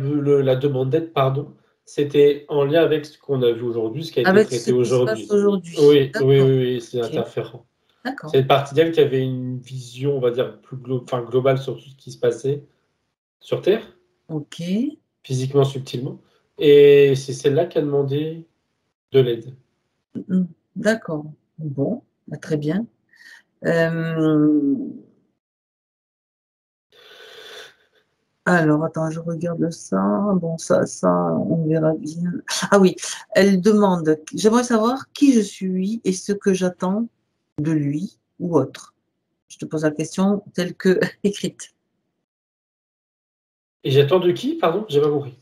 demande d'aide, pardon, c'était en lien avec ce qu'on a vu aujourd'hui, ce qui a été avec ce traité qui se passe aujourd'hui. aujourd'hui. Oui, oui, D'accord, oui, oui, c'est ok, interférent. d'accord, C'est une partie d'elle qui avait une vision, on va dire, enfin, globale sur tout ce qui se passait sur Terre, ok. physiquement, subtilement. Et c'est celle-là qui a demandé de l'aide. Mm, d'accord. Bon, bah, très bien. Euh, alors, attends, je regarde ça. Bon, ça, on verra bien. Ah oui, elle demande, j'aimerais savoir qui je suis et ce que j'attends de lui ou autre. Je te pose la question telle que écrite. Et j'attends de qui, pardon? J'ai pas compris.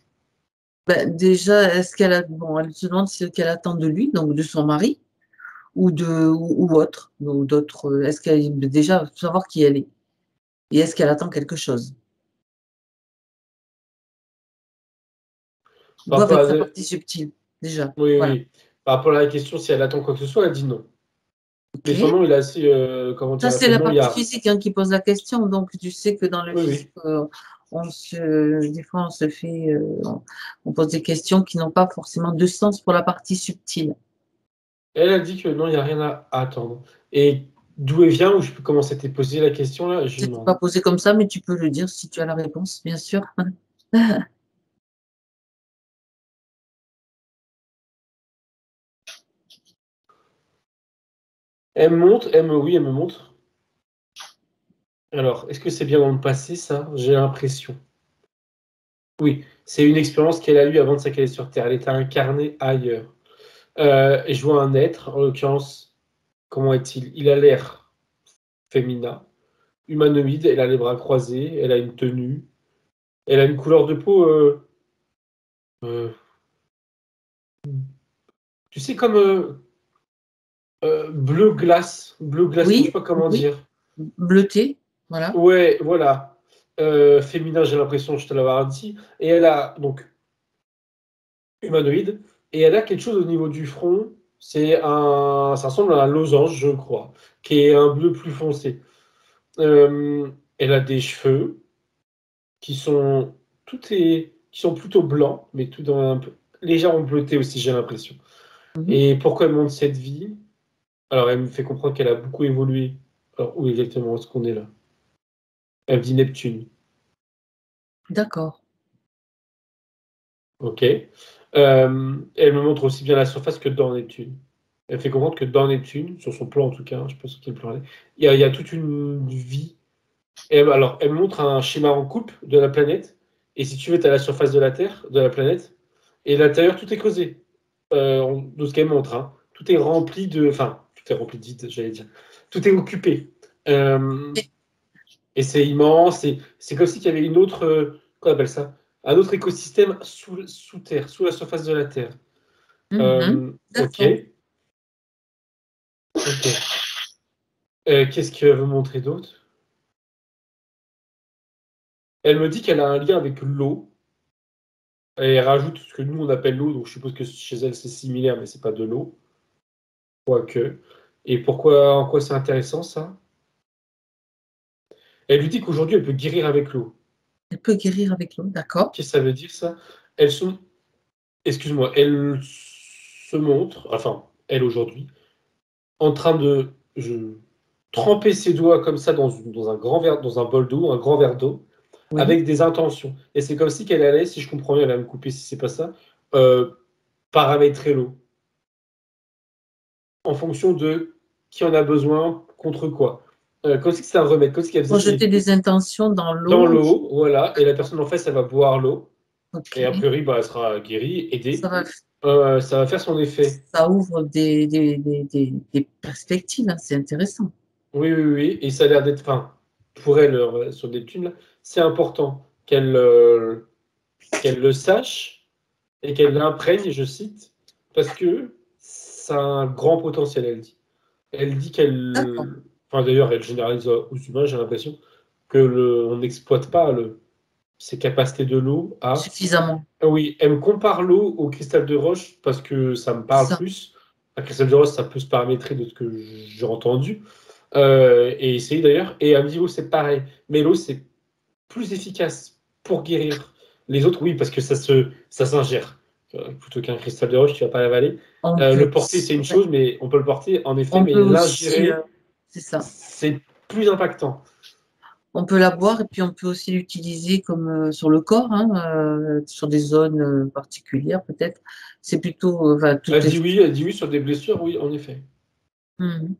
Ben, déjà, est-ce qu'elle a, bon, elle se demande ce qu'elle attend de lui, donc de son mari, ou autre, ou d'autres. Est-ce qu'elle déjà savoir qui elle est et est-ce qu'elle attend quelque chose? Par Doivent rapport être à sa partie subtile, déjà. Oui, oui, Voilà. oui. Par rapport à la question, si elle attend quoi que ce soit, elle dit non. Ok. Mais son nom, il est assez, comment Ça, dire, c'est le la nom, il y partie a. physique hein, qui pose la question. Donc, tu sais que dans le Oui, physique, oui. des fois, on se fait, on pose des questions qui n'ont pas forcément de sens pour la partie subtile. Elle a dit que non, il n'y a rien à attendre. Et d'où elle vient, ou je peux commencer à te poser la question là, je lui C'était pas demande. posé comme ça, mais tu peux le dire si tu as la réponse, bien sûr. Elle me montre, elle me, oui, elle me montre. Alors, est-ce que c'est bien dans le passé, ça? J'ai l'impression. Oui, c'est une expérience qu'elle a eue avant de s'accaler sur Terre. Elle était incarnée ailleurs. Et je vois un être, en l'occurrence, comment est-il? Il a l'air féminin, humanoïde, elle a les bras croisés, elle a une tenue, elle a une couleur de peau, euh, tu sais, comme bleu glace, je sais Oui, pas comment oui, dire. bleuté, voilà. Ouais, voilà. Féminin, j'ai l'impression, je te l'avais dit. Et elle a, donc, humanoïde, et elle a quelque chose au niveau du front. Ça ressemble à un losange, je crois, qui est un bleu plus foncé. Elle a des cheveux qui sont, qui sont plutôt blancs, mais tout dans un peu, légèrement bleutés aussi, j'ai l'impression. Mhm. Et pourquoi elle montre cette vie? Alors, elle me fait comprendre qu'elle a beaucoup évolué. Alors, où exactement est-ce qu'on est là? Elle me dit Neptune. D'accord. Ok. Elle me montre aussi bien la surface que dans Neptune. Elle fait comprendre que dans Neptune, sur son plan en tout cas, je pense qu'il plan il y a toute une vie. Alors, elle me montre un schéma en coupe de la planète. Et si tu veux, tu as la surface de la Terre, de la planète. Et à l'intérieur, tout est creusé. De ce qu'elle montre. Hein. Tout est rempli de. Enfin, tout est rempli de vide, j'allais dire. Tout est occupé. Euh, Et- Et c'est immense. C'est comme s'il y avait une autre, qu'on appelle ça? Un autre écosystème sous terre, sous la surface de la Terre. Mhm. Ok, D'accord. ok. Qu'est-ce qu'elle veut montrer d'autre? Elle me dit qu'elle a un lien avec l'eau. Et elle rajoute ce que nous on appelle l'eau, donc je suppose que chez elle c'est similaire, mais c'est pas de l'eau. Quoique. Et pourquoi, en quoi c'est intéressant ça? Elle lui dit qu'aujourd'hui elle peut guérir avec l'eau. Elle peut guérir avec l'eau, d'accord. Qu'est-ce que ça veut dire ça? Elles sont, excuse-moi, elle se montre, enfin, elle aujourd'hui, en train de tremper ses doigts comme ça dans un grand verre, dans un bol d'eau, un grand verre d'eau, Oui, avec des intentions. Et c'est comme si qu'elle allait, si je comprends bien, elle va me couper si c'est pas ça, euh, paramétrer l'eau en fonction de qui en a besoin contre quoi. Comme si c'était un remède, comme si qu'elle faisait projeter des intentions dans dans l'eau. l'eau, voilà, et la personne en face, elle va boire l'eau, Ok. et a priori, bah, elle sera guérie, Ça aidée. va, Ça va faire son effet. ça ouvre des perspectives, hein, c'est intéressant. Oui, oui, oui, et ça a l'air d'être, enfin, pour elle, sur des thunes, là, c'est important qu'elle le sache et qu'elle l'imprègne, je cite, parce que ça a un grand potentiel, elle dit. Elle dit D'accord. qu'elle, enfin d'ailleurs, elle généralise aux humains, j'ai l'impression, on n'exploite pas ses capacités de l'eau à... Suffisamment. Oui, elle me compare l'eau au cristal de roche parce que ça me parle Ça. plus. Un cristal de roche, ça peut se paramétrer de ce que j'ai entendu. Et essayer d'ailleurs. Et elle me dit, l'eau, c'est pareil. Mais l'eau, c'est plus efficace pour guérir. Les autres, oui, parce que ça s'ingère. Plutôt qu'un cristal de roche, tu vas pas l'avaler. On peut Le porter, c'est une aussi, chose, mais on peut le porter, en effet, on mais peut aussi, l'ingérer, c'est ça. c'est plus impactant. On peut la boire et puis on peut aussi l'utiliser comme sur le corps, hein, sur des zones particulières peut-être. C'est plutôt, enfin, toutes les. Elle dit oui sur des blessures, oui, en effet. Mhm.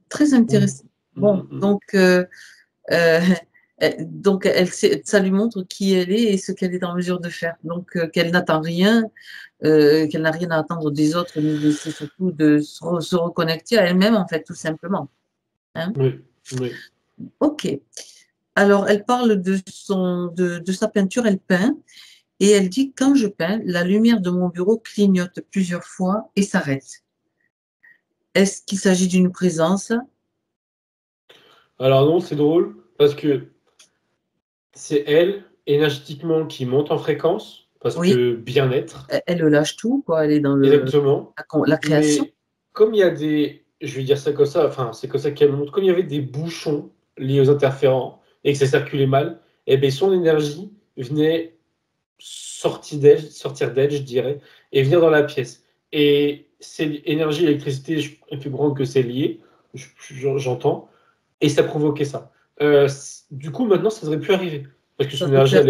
Très intéressant. Bon, euh, donc ça lui montre qui elle est et ce qu'elle est en mesure de faire. Donc, qu'elle n'attend rien, qu'elle n'a rien à attendre des autres, mais c'est surtout de se reconnecter à elle-même, en fait, tout simplement. Hein. Oui, oui. Ok. Alors, elle parle de sa peinture, elle peint, et elle dit, quand je peins, la lumière de mon bureau clignote plusieurs fois et s'arrête. Est-ce qu'il s'agit d'une présence? Alors non, c'est drôle, parce que c'est elle, énergétiquement, qui monte en fréquence, parce Oui, que bien-être, elle lâche tout, quoi. Elle est dans exactement. la création. Mais comme il y a des, je vais dire ça comme ça, enfin, c'est comme ça qu'elle montre, comme il y avait des bouchons liés aux interférents et que ça circulait mal, et bien son énergie venait sortir d'elle, je dirais, et venir dans la pièce. Et c'est énergie, électricité, est plus grande que c'est lié, j'entends, et ça provoquait ça. Du coup, maintenant, ça ne devrait plus arriver, parce que Ça son peut énergie, faire.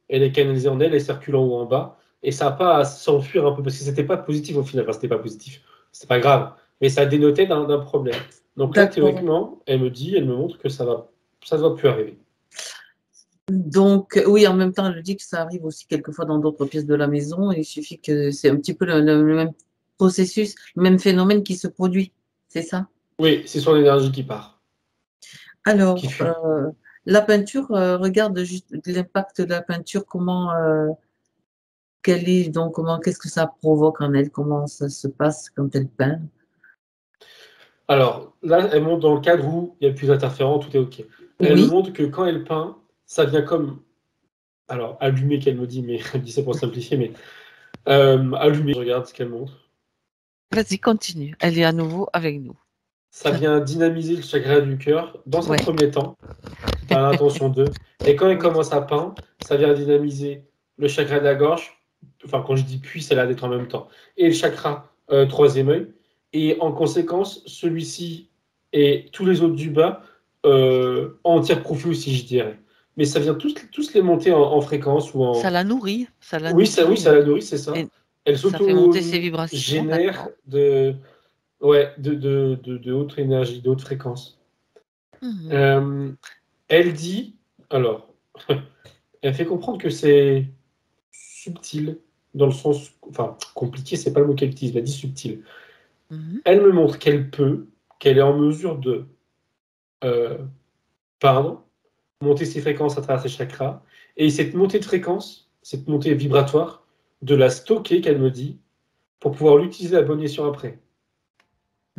elle est canalisée en elle, elle circule en haut en bas, et ça n'a pas à s'enfuir un peu, parce que c'était pas positif au final, enfin, c'était pas positif, c'est pas grave, mais ça dénotait d'un problème. Donc là, D'accord. théoriquement, elle me montre que ça ne doit plus arriver. Donc, oui, en même temps, elle dit que ça arrive aussi quelquefois dans d'autres pièces de la maison. Il suffit que c'est un petit peu le même processus, le même phénomène qui se produit. C'est ça? Oui, c'est son énergie qui part, qui Alors, fuit. la peinture, regarde juste l'impact de la peinture, comment, quelle est, donc, qu'est-ce que ça provoque en elle, comment ça se passe quand elle peint. Alors là, elle montre dans le cadre où il n'y a plus d'interférents, tout est OK. Elle me Oui, montre que quand elle peint, ça vient comme. Alors, allumé qu'elle me dit, mais elle dit ça pour simplifier, mais allumé, je regarde ce qu'elle montre. Vas-y, continue. Elle est à nouveau avec nous. Ça vient dynamiser le chakra du cœur dans un Ouais. premier temps, dans l'intention d'eux. Et quand elle Oui. commence à peindre, ça vient dynamiser le chakra de la gorge. Enfin, quand je dis puis, c'est là d'être en même temps. Et le chakra troisième œil. Et en conséquence, celui-ci et tous les autres du bas en tirent profit aussi, je dirais. Mais ça vient tous les monter en fréquence ou Ça en. la nourrit. Ça la Oui, nourrit. ça la nourrit, c'est ça. Et Elle ça fait monter ses vibrations, s'auto-génère d'accord. ouais, de haute énergie, de haute fréquence. Mhm. Euh, Elle dit, alors, elle fait comprendre que c'est subtil, dans le sens, enfin, compliqué, c'est pas le mot qu'elle utilise, elle dit subtil. Mhm. Elle me montre qu'elle est en mesure de euh, peindre, monter ses fréquences à travers ses chakras, et cette montée de fréquence, cette montée vibratoire, de la stocker, qu'elle me dit, pour pouvoir l'utiliser à bon escient après.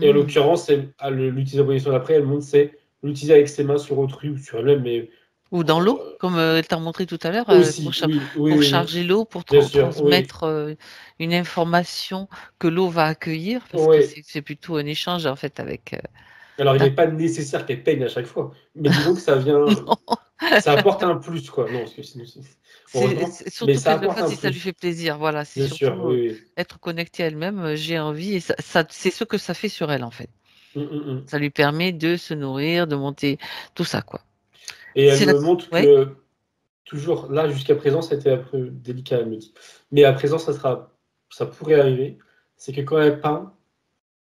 Et en Mhm. l'occurrence, l'utiliser à bon escient après, elle montre c'est l'utiliser avec ses mains sur autrui ou sur elle-même, mais Ou dans l'eau, comme elle t'a montré tout à l'heure, aussi, oui, oui, pour oui, oui, charger l'eau, pour bien sûr, oui. transmettre une information que l'eau va accueillir, parce que Oui. c'est plutôt un échange en fait avec. Alors, il n'est pas D'accord. nécessaire qu'elle peigne à chaque fois, mais disons que ça vient, Non, ça apporte un plus, quoi. Non, parce que sinon, heureusement, c'est mais surtout ça qu'elle le apporte fasse un si ça lui plus, fait plaisir. Voilà, c'est bien sûr, surtout oui, être connectée à elle-même. J'ai envie, et c'est ce que ça fait sur elle en fait. oui. Ça lui permet de se nourrir, de monter, tout ça quoi. Et elle C'est la. me montre Ouais. que, toujours, là, jusqu'à présent, c'était un peu délicat, elle me dit. Mais à présent, ça pourrait arriver. C'est que quand elle peint,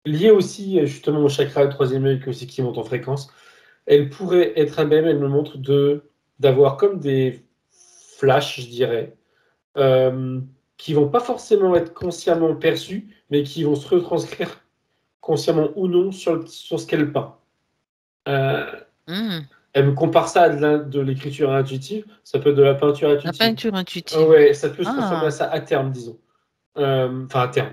lié aussi, justement, au chakra, le troisième œil, que aussi qui monte en fréquence, elle pourrait être à même, elle me montre, d'avoir comme des flashs, je dirais, euh, qui vont pas forcément être consciemment perçus, mais qui vont se retranscrire consciemment ou non sur ce qu'elle peint. Euh, Mhm. Elle me compare ça à de l'écriture intuitive, ça peut être de la peinture La intuitive. peinture Ah intuitive. ouais, ça peut se transformer à Ah. ça à terme, disons. Enfin, à terme.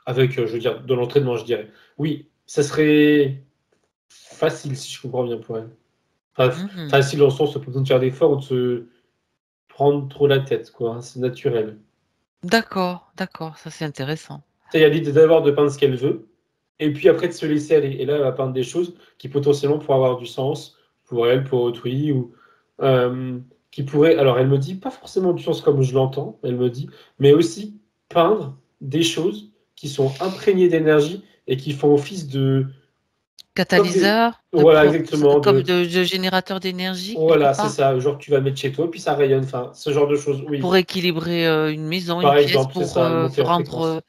Avec, je veux dire, de l'entraînement, je dirais. Oui, ça serait facile, si je comprends bien pour elle. Enfin, Mhm. facile dans le sens, où pas besoin de faire d'efforts ou prendre trop la tête, quoi. Hein, c'est naturel. D'accord, ça c'est intéressant. Il y a l'idée d'abord de peindre ce qu'elle veut, et puis après de se laisser aller. Et là, elle va peindre des choses qui potentiellement pourraient avoir du sens pour elle, pour autrui, ou qui pourraient. Alors, elle me dit pas forcément du sens comme je l'entends, elle me dit, mais aussi peindre des choses qui sont imprégnées d'énergie et qui font office de. Catalyseur, Voilà, exactement. comme de générateur d'énergie, quelque Voilà, c'est part, ça. Genre, tu vas mettre chez toi, puis ça rayonne. Enfin, ce genre de choses, oui. pour équilibrer une maison, une Par pièce, exemple, c'est pour ça, monter en rendre. fréquence.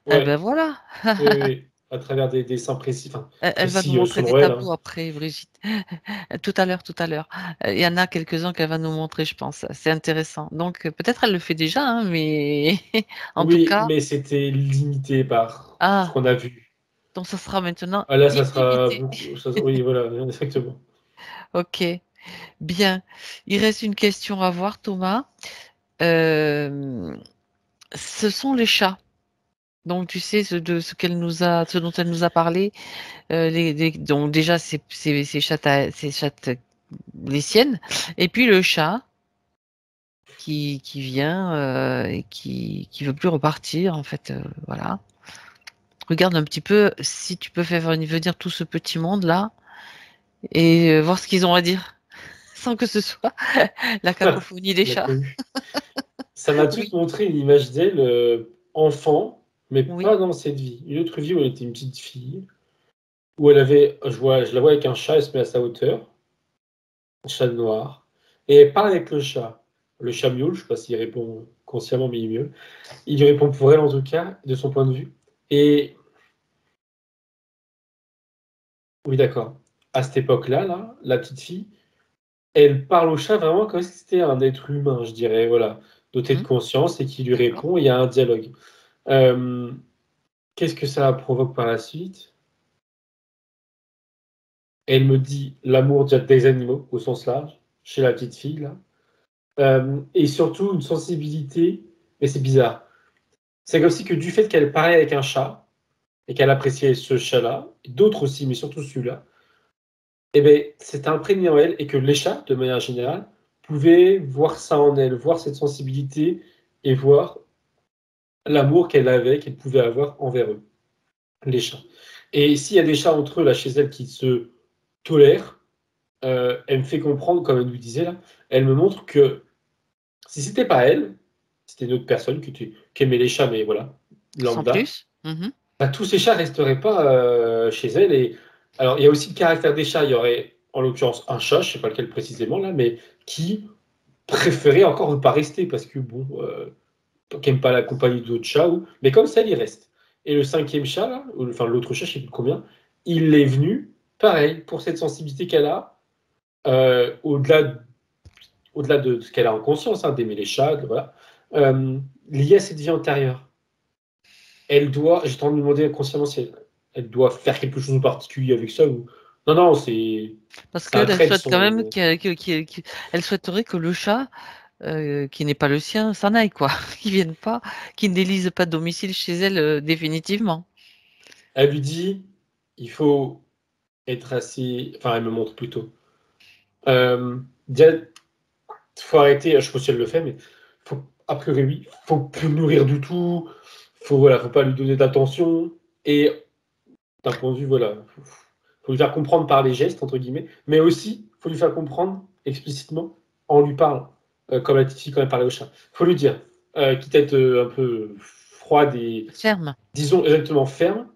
Eh ben Ouais, voilà. oui, oui. À travers des dessins précis, enfin, Elle va nous précis montrer des selon elle. Hein. tableaux après, Brigitte. Tout à l'heure. Il y en a quelques-uns qu'elle va nous montrer, je pense. C'est intéressant. Donc, peut-être elle le fait déjà, hein, mais en tout Oui, cas, mais c'était limité par ce qu'on a vu. donc ça sera maintenant Ah, là, ça sera illimité. beaucoup. Oui, voilà, exactement. Ok, bien. Il reste une question à voir, Thomas. Euh, Ce sont les chats. Donc, tu sais ce dont elle nous a parlé. Donc déjà, c'est chattes, les siennes. Et puis le chat qui vient et qui veut plus repartir, en fait. Voilà. Regarde un petit peu si tu peux faire venir tout ce petit monde-là et voir ce qu'ils ont à dire, sans que ce soit la cacophonie des La chats. cohue. Ça m'a tout de Oui, suite montré une image d'elle enfant, mais oui. pas dans cette vie. Une autre vie où elle était une petite fille, où elle avait, je la vois avec un chat, elle se met à sa hauteur, un chat noir, et elle parle avec le chat. Le chat miaule, je sais pas s'il répond consciemment, mais il miaule. Il lui répond pour elle en tout cas, de son point de vue. Et oui, d'accord. À cette époque-là, là, la petite fille, elle parle au chat vraiment comme si c'était un être humain, je dirais, voilà, doté de Mhm, conscience et qui lui d'accord. répond, il y a un dialogue. Euh, Qu'est-ce que ça provoque par la suite? Elle me dit l'amour des animaux, au sens large, chez la petite fille, là. Et surtout une sensibilité, mais c'est bizarre. C'est comme si que du fait qu'elle parlait avec un chat, et qu'elle appréciait ce chat-là, et d'autres aussi, mais surtout celui-là, eh ben, c'était imprégné en elle et que les chats, de manière générale, pouvaient voir ça en elle, voir cette sensibilité et voir l'amour qu'elle avait, qu'elle pouvait avoir envers eux, les chats. Et s'il y a des chats entre eux, là, chez elle, qui se tolèrent, elle me fait comprendre, comme elle nous disait là, elle me montre que si c'était pas elle, c'était une autre personne qui aimait les chats, mais voilà, Sans lambda, plus. Mhm. bah, tous ces chats resteraient pas chez elle. Et alors, il y a aussi le caractère des chats. Il y aurait, en l'occurrence, un chat, je sais pas lequel précisément là, mais qui préférait encore ne pas rester parce que bon, qui aime pas la compagnie d'autres chats. Mais comme ça, il y reste. Et le cinquième chat là, enfin l'autre chat, je sais plus combien, il est venu, pareil, pour cette sensibilité qu'elle a, au-delà de ce qu'elle a en conscience, hein, d'aimer les chats, voilà, lié à cette vie antérieure. Elle doit, j'ai tendance de me demander consciemment si elle doit faire quelque chose de particulier avec ça ou. Non, non, Parce c'est un qu'elle elle trait de souhaite quand même son. elle souhaiterait que le chat, qui n'est pas le sien, s'en aille, quoi. Qu'il vienne pas, qu'il n'élise pas de domicile chez elle définitivement. Elle lui dit, il faut être assez. Enfin, elle me montre plutôt. Déjà, faut arrêter, je sais pas si elle le fait, mais faut, a priori, oui, faut plus le nourrir du tout, voilà, faut pas lui donner d'attention, et d'un point de vue, voilà, faut lui faire comprendre par les gestes, entre guillemets, mais aussi, faut lui faire comprendre explicitement en lui parlant, comme la petite fille quand elle parlait au chat. Faut lui dire, quitte à être un peu froide et, Ferme. disons, exactement ferme,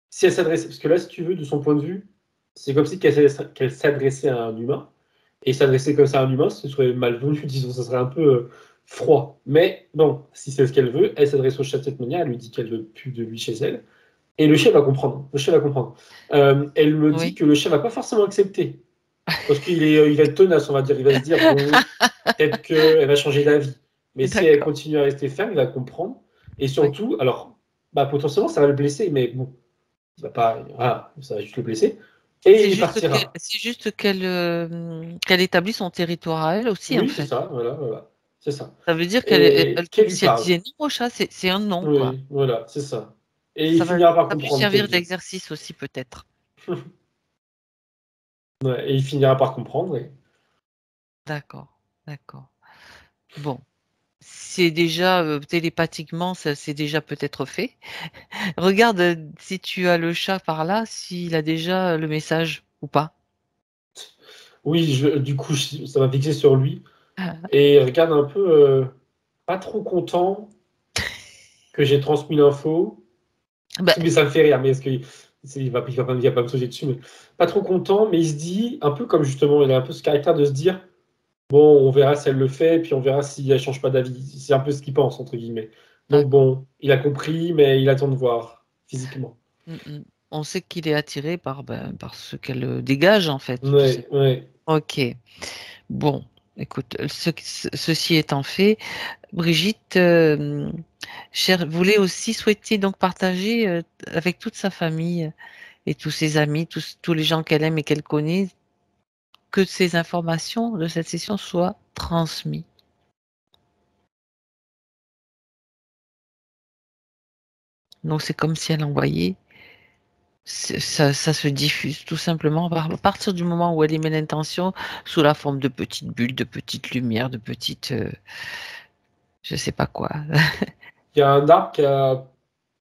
si elle s'adresse, parce que là, si tu veux, de son point de vue, c'est comme si qu'elle s'adressait à un humain, et s'adresser comme ça à un humain, ce serait malvenu, disons, ça serait un peu froid. Mais bon, si c'est ce qu'elle veut, elle s'adresse au chat de cette manière, elle lui dit qu'elle veut plus de lui chez elle, et le chat va comprendre. Le chat va comprendre. Elle me dit Oui. que le chat va pas forcément accepter, parce il va être tenace, on va dire, il va se dire, bon, peut-être qu'elle va changer d'avis. Mais si elle D'accord. continue à rester ferme, il va comprendre, et Oui. surtout, alors, bah, potentiellement, ça va le blesser, mais bon, il va pas, voilà, ça va juste le blesser, et il partira. C'est juste qu'elle établit son territoire à elle aussi, en Oui, c'est fait. ça, voilà, voilà. C'est ça. Ça veut dire Et qu'elle lui si elle parle. disait non au chat, c'est un non, quoi. Oui, voilà, c'est ça. Et il finira par Ça peut comprendre qu'elle servir dit. d'exercice aussi, peut-être. Ouais, et il finira par comprendre. D'accord. D'accord. Bon, c'est déjà télépathiquement, ça c'est déjà peut-être fait. Regarde si tu as le chat par là, s'il a déjà le message ou pas. Oui, du coup, ça m'a fixé sur lui. Ah, Et regarde un peu, pas trop content que j'ai transmis l'info. bah, Mais ça me fait rire, mais est-ce qu'il il va pas me sauter dessus, mais pas trop content, mais il se dit, un peu comme justement, il a un peu ce caractère de se dire, bon, on verra si elle le fait, puis on verra si elle change pas d'avis. C'est un peu ce qu'il pense, entre guillemets. Donc d'accord. bon, il a compris, mais il attend de voir, physiquement. Mm, mm. On sait qu'il est attiré par, ben, par ce qu'elle dégage en fait, tout Ouais, simplement. ouais. Ok. Bon, écoute, ceci étant fait, Brigitte voulait aussi souhaiter donc partager avec toute sa famille et tous ses amis, tous les gens qu'elle aime et qu'elle connaît, que ces informations de cette session soient transmises. Donc c'est comme si elle envoyait, ça se diffuse tout simplement à partir du moment où elle y met l'intention sous la forme de petites bulles, de petites lumières, de petites, je sais pas quoi. Il y a un arbre qui a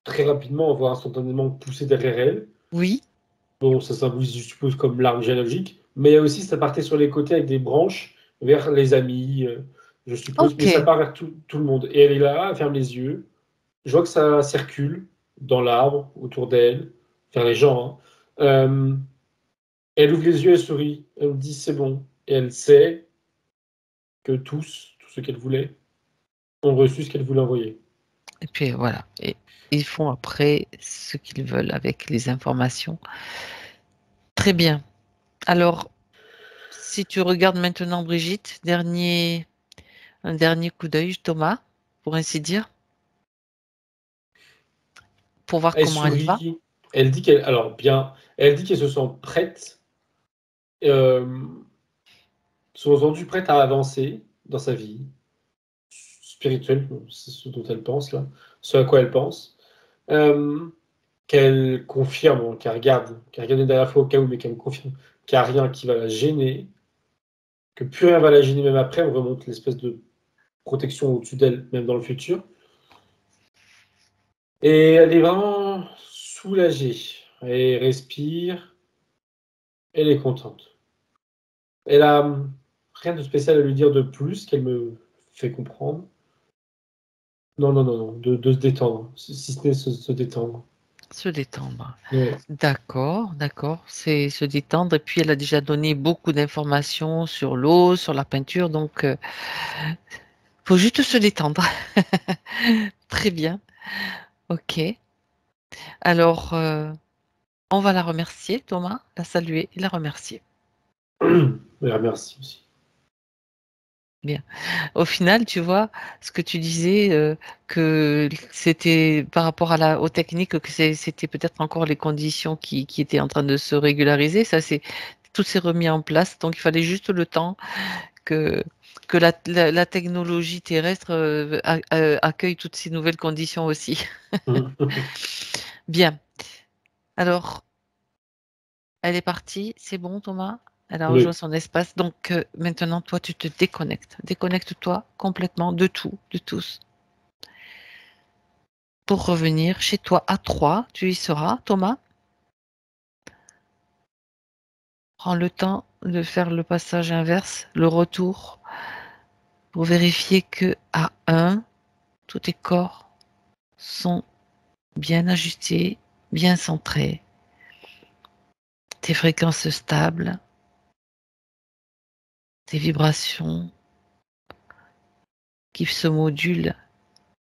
très rapidement, voire instantanément poussé derrière elle. Oui, Bon, ça symbolise, je suppose, comme l'arbre géologique. Mais il y a aussi, ça partait sur les côtés avec des branches vers les amis, je suppose. ok. Mais ça part vers tout le monde. Et elle est là, elle ferme les yeux. Je vois que ça circule dans l'arbre, autour d'elle, vers les gens, hein. Elle ouvre les yeux, elle sourit. Elle me dit c'est bon. Et elle sait que tous ceux qu'elle voulait, ont reçu ce qu'elle voulait envoyer. Et puis voilà. Et ils font après ce qu'ils veulent avec les informations. Très bien. Alors, si tu regardes maintenant Brigitte, un dernier coup d'œil, Thomas, pour ainsi dire, pour voir Elle comment elle va. sourit. Elle dit qu'elle, alors bien, elle dit qu'elle se sent prête, euh, sous-entendu prête à avancer dans sa vie spirituelle, c'est ce dont elle pense là, ce à quoi elle pense. Euh, Qu'elle confirme, qu'elle regarde une dernière fois au cas où, mais qu'elle me confirme qu'il n'y a rien qui va la gêner, que plus rien va la gêner même après, on remonte l'espèce de protection au-dessus d'elle, même dans le futur. Et elle est vraiment soulagée. Elle respire, elle est contente. Elle a rien de spécial à lui dire de plus qu'elle me fait comprendre. Non, non, non, non, de se détendre, si ce n'est se détendre. Se détendre. Ouais. D'accord, d'accord. C'est se détendre. Et puis, elle a déjà donné beaucoup d'informations sur l'eau, sur la peinture. Donc, faut juste se détendre. Très bien. OK. Alors, on va la remercier, Thomas, la saluer et la remercier. Merci aussi. Bien. Au final, tu vois, ce que tu disais, que c'était par rapport à aux techniques, que c'était peut-être encore les conditions qui étaient en train de se régulariser. Tout s'est remis en place. Donc, il fallait juste le temps que, que la technologie terrestre accueille toutes ces nouvelles conditions aussi. Bien. Alors, elle est partie. C'est bon, Thomas? Elle a rejoint Oui. son espace. Donc, maintenant, toi, tu te déconnectes. Déconnecte-toi complètement de tout, de tous. Pour revenir chez toi à 3, tu y seras, Thomas. Prends le temps de faire le passage inverse, le retour, pour vérifier que à 1, tous tes corps sont bien ajustés, bien centrés, tes fréquences stables, tes vibrations qui se modulent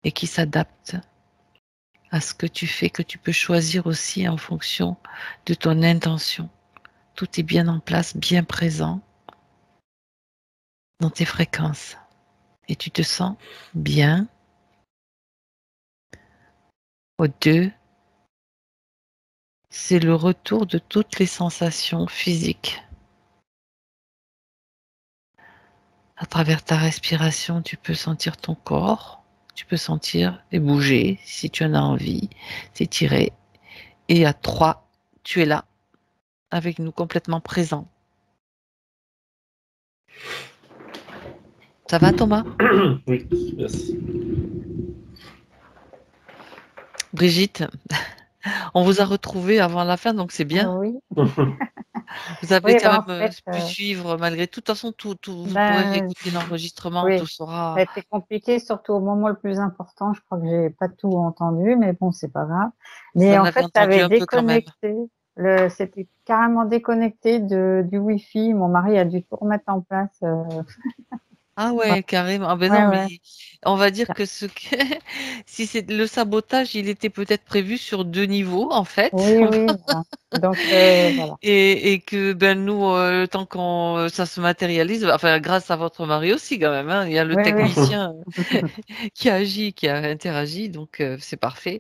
et qui s'adaptent à ce que tu fais, que tu peux choisir aussi en fonction de ton intention. Tout est bien en place, bien présent dans tes fréquences. Et tu te sens bien. Au 2, c'est le retour de toutes les sensations physiques. À travers ta respiration, tu peux sentir ton corps, tu peux sentir et bouger si tu en as envie, t'étirer. Et à 3, tu es là, avec nous, complètement présent. Ça va, Thomas? Oui, merci. Brigitte, on vous a retrouvé avant la fin, donc c'est bien. Oui, Vous avez oui, quand bah, en même fait, pu suivre malgré tout. De toute façon, vous pourrez ben, réécouter l'enregistrement, oui, tout ça sera. a été compliqué, surtout au moment le plus important. Je crois que j'ai pas tout entendu, mais bon, c'est pas grave. Vous Mais en en avez fait, ça entendu avait un peu quand même. déconnecté. C'était carrément déconnecté du Wi-Fi. Mon mari a dû tout remettre en place. Ah Voilà. ouais, carrément. Ah ben Ouais, non, ouais. mais on va dire que si c'est le sabotage, il était peut-être prévu sur 2 niveaux, en fait. Oui, oui, voilà. Donc, voilà. Et que ben nous, le temps qu'on ça se matérialise, enfin grâce à votre mari aussi quand même, hein, il y a le Oui, oui. technicien qui a agi, qui a interagi, donc c'est parfait.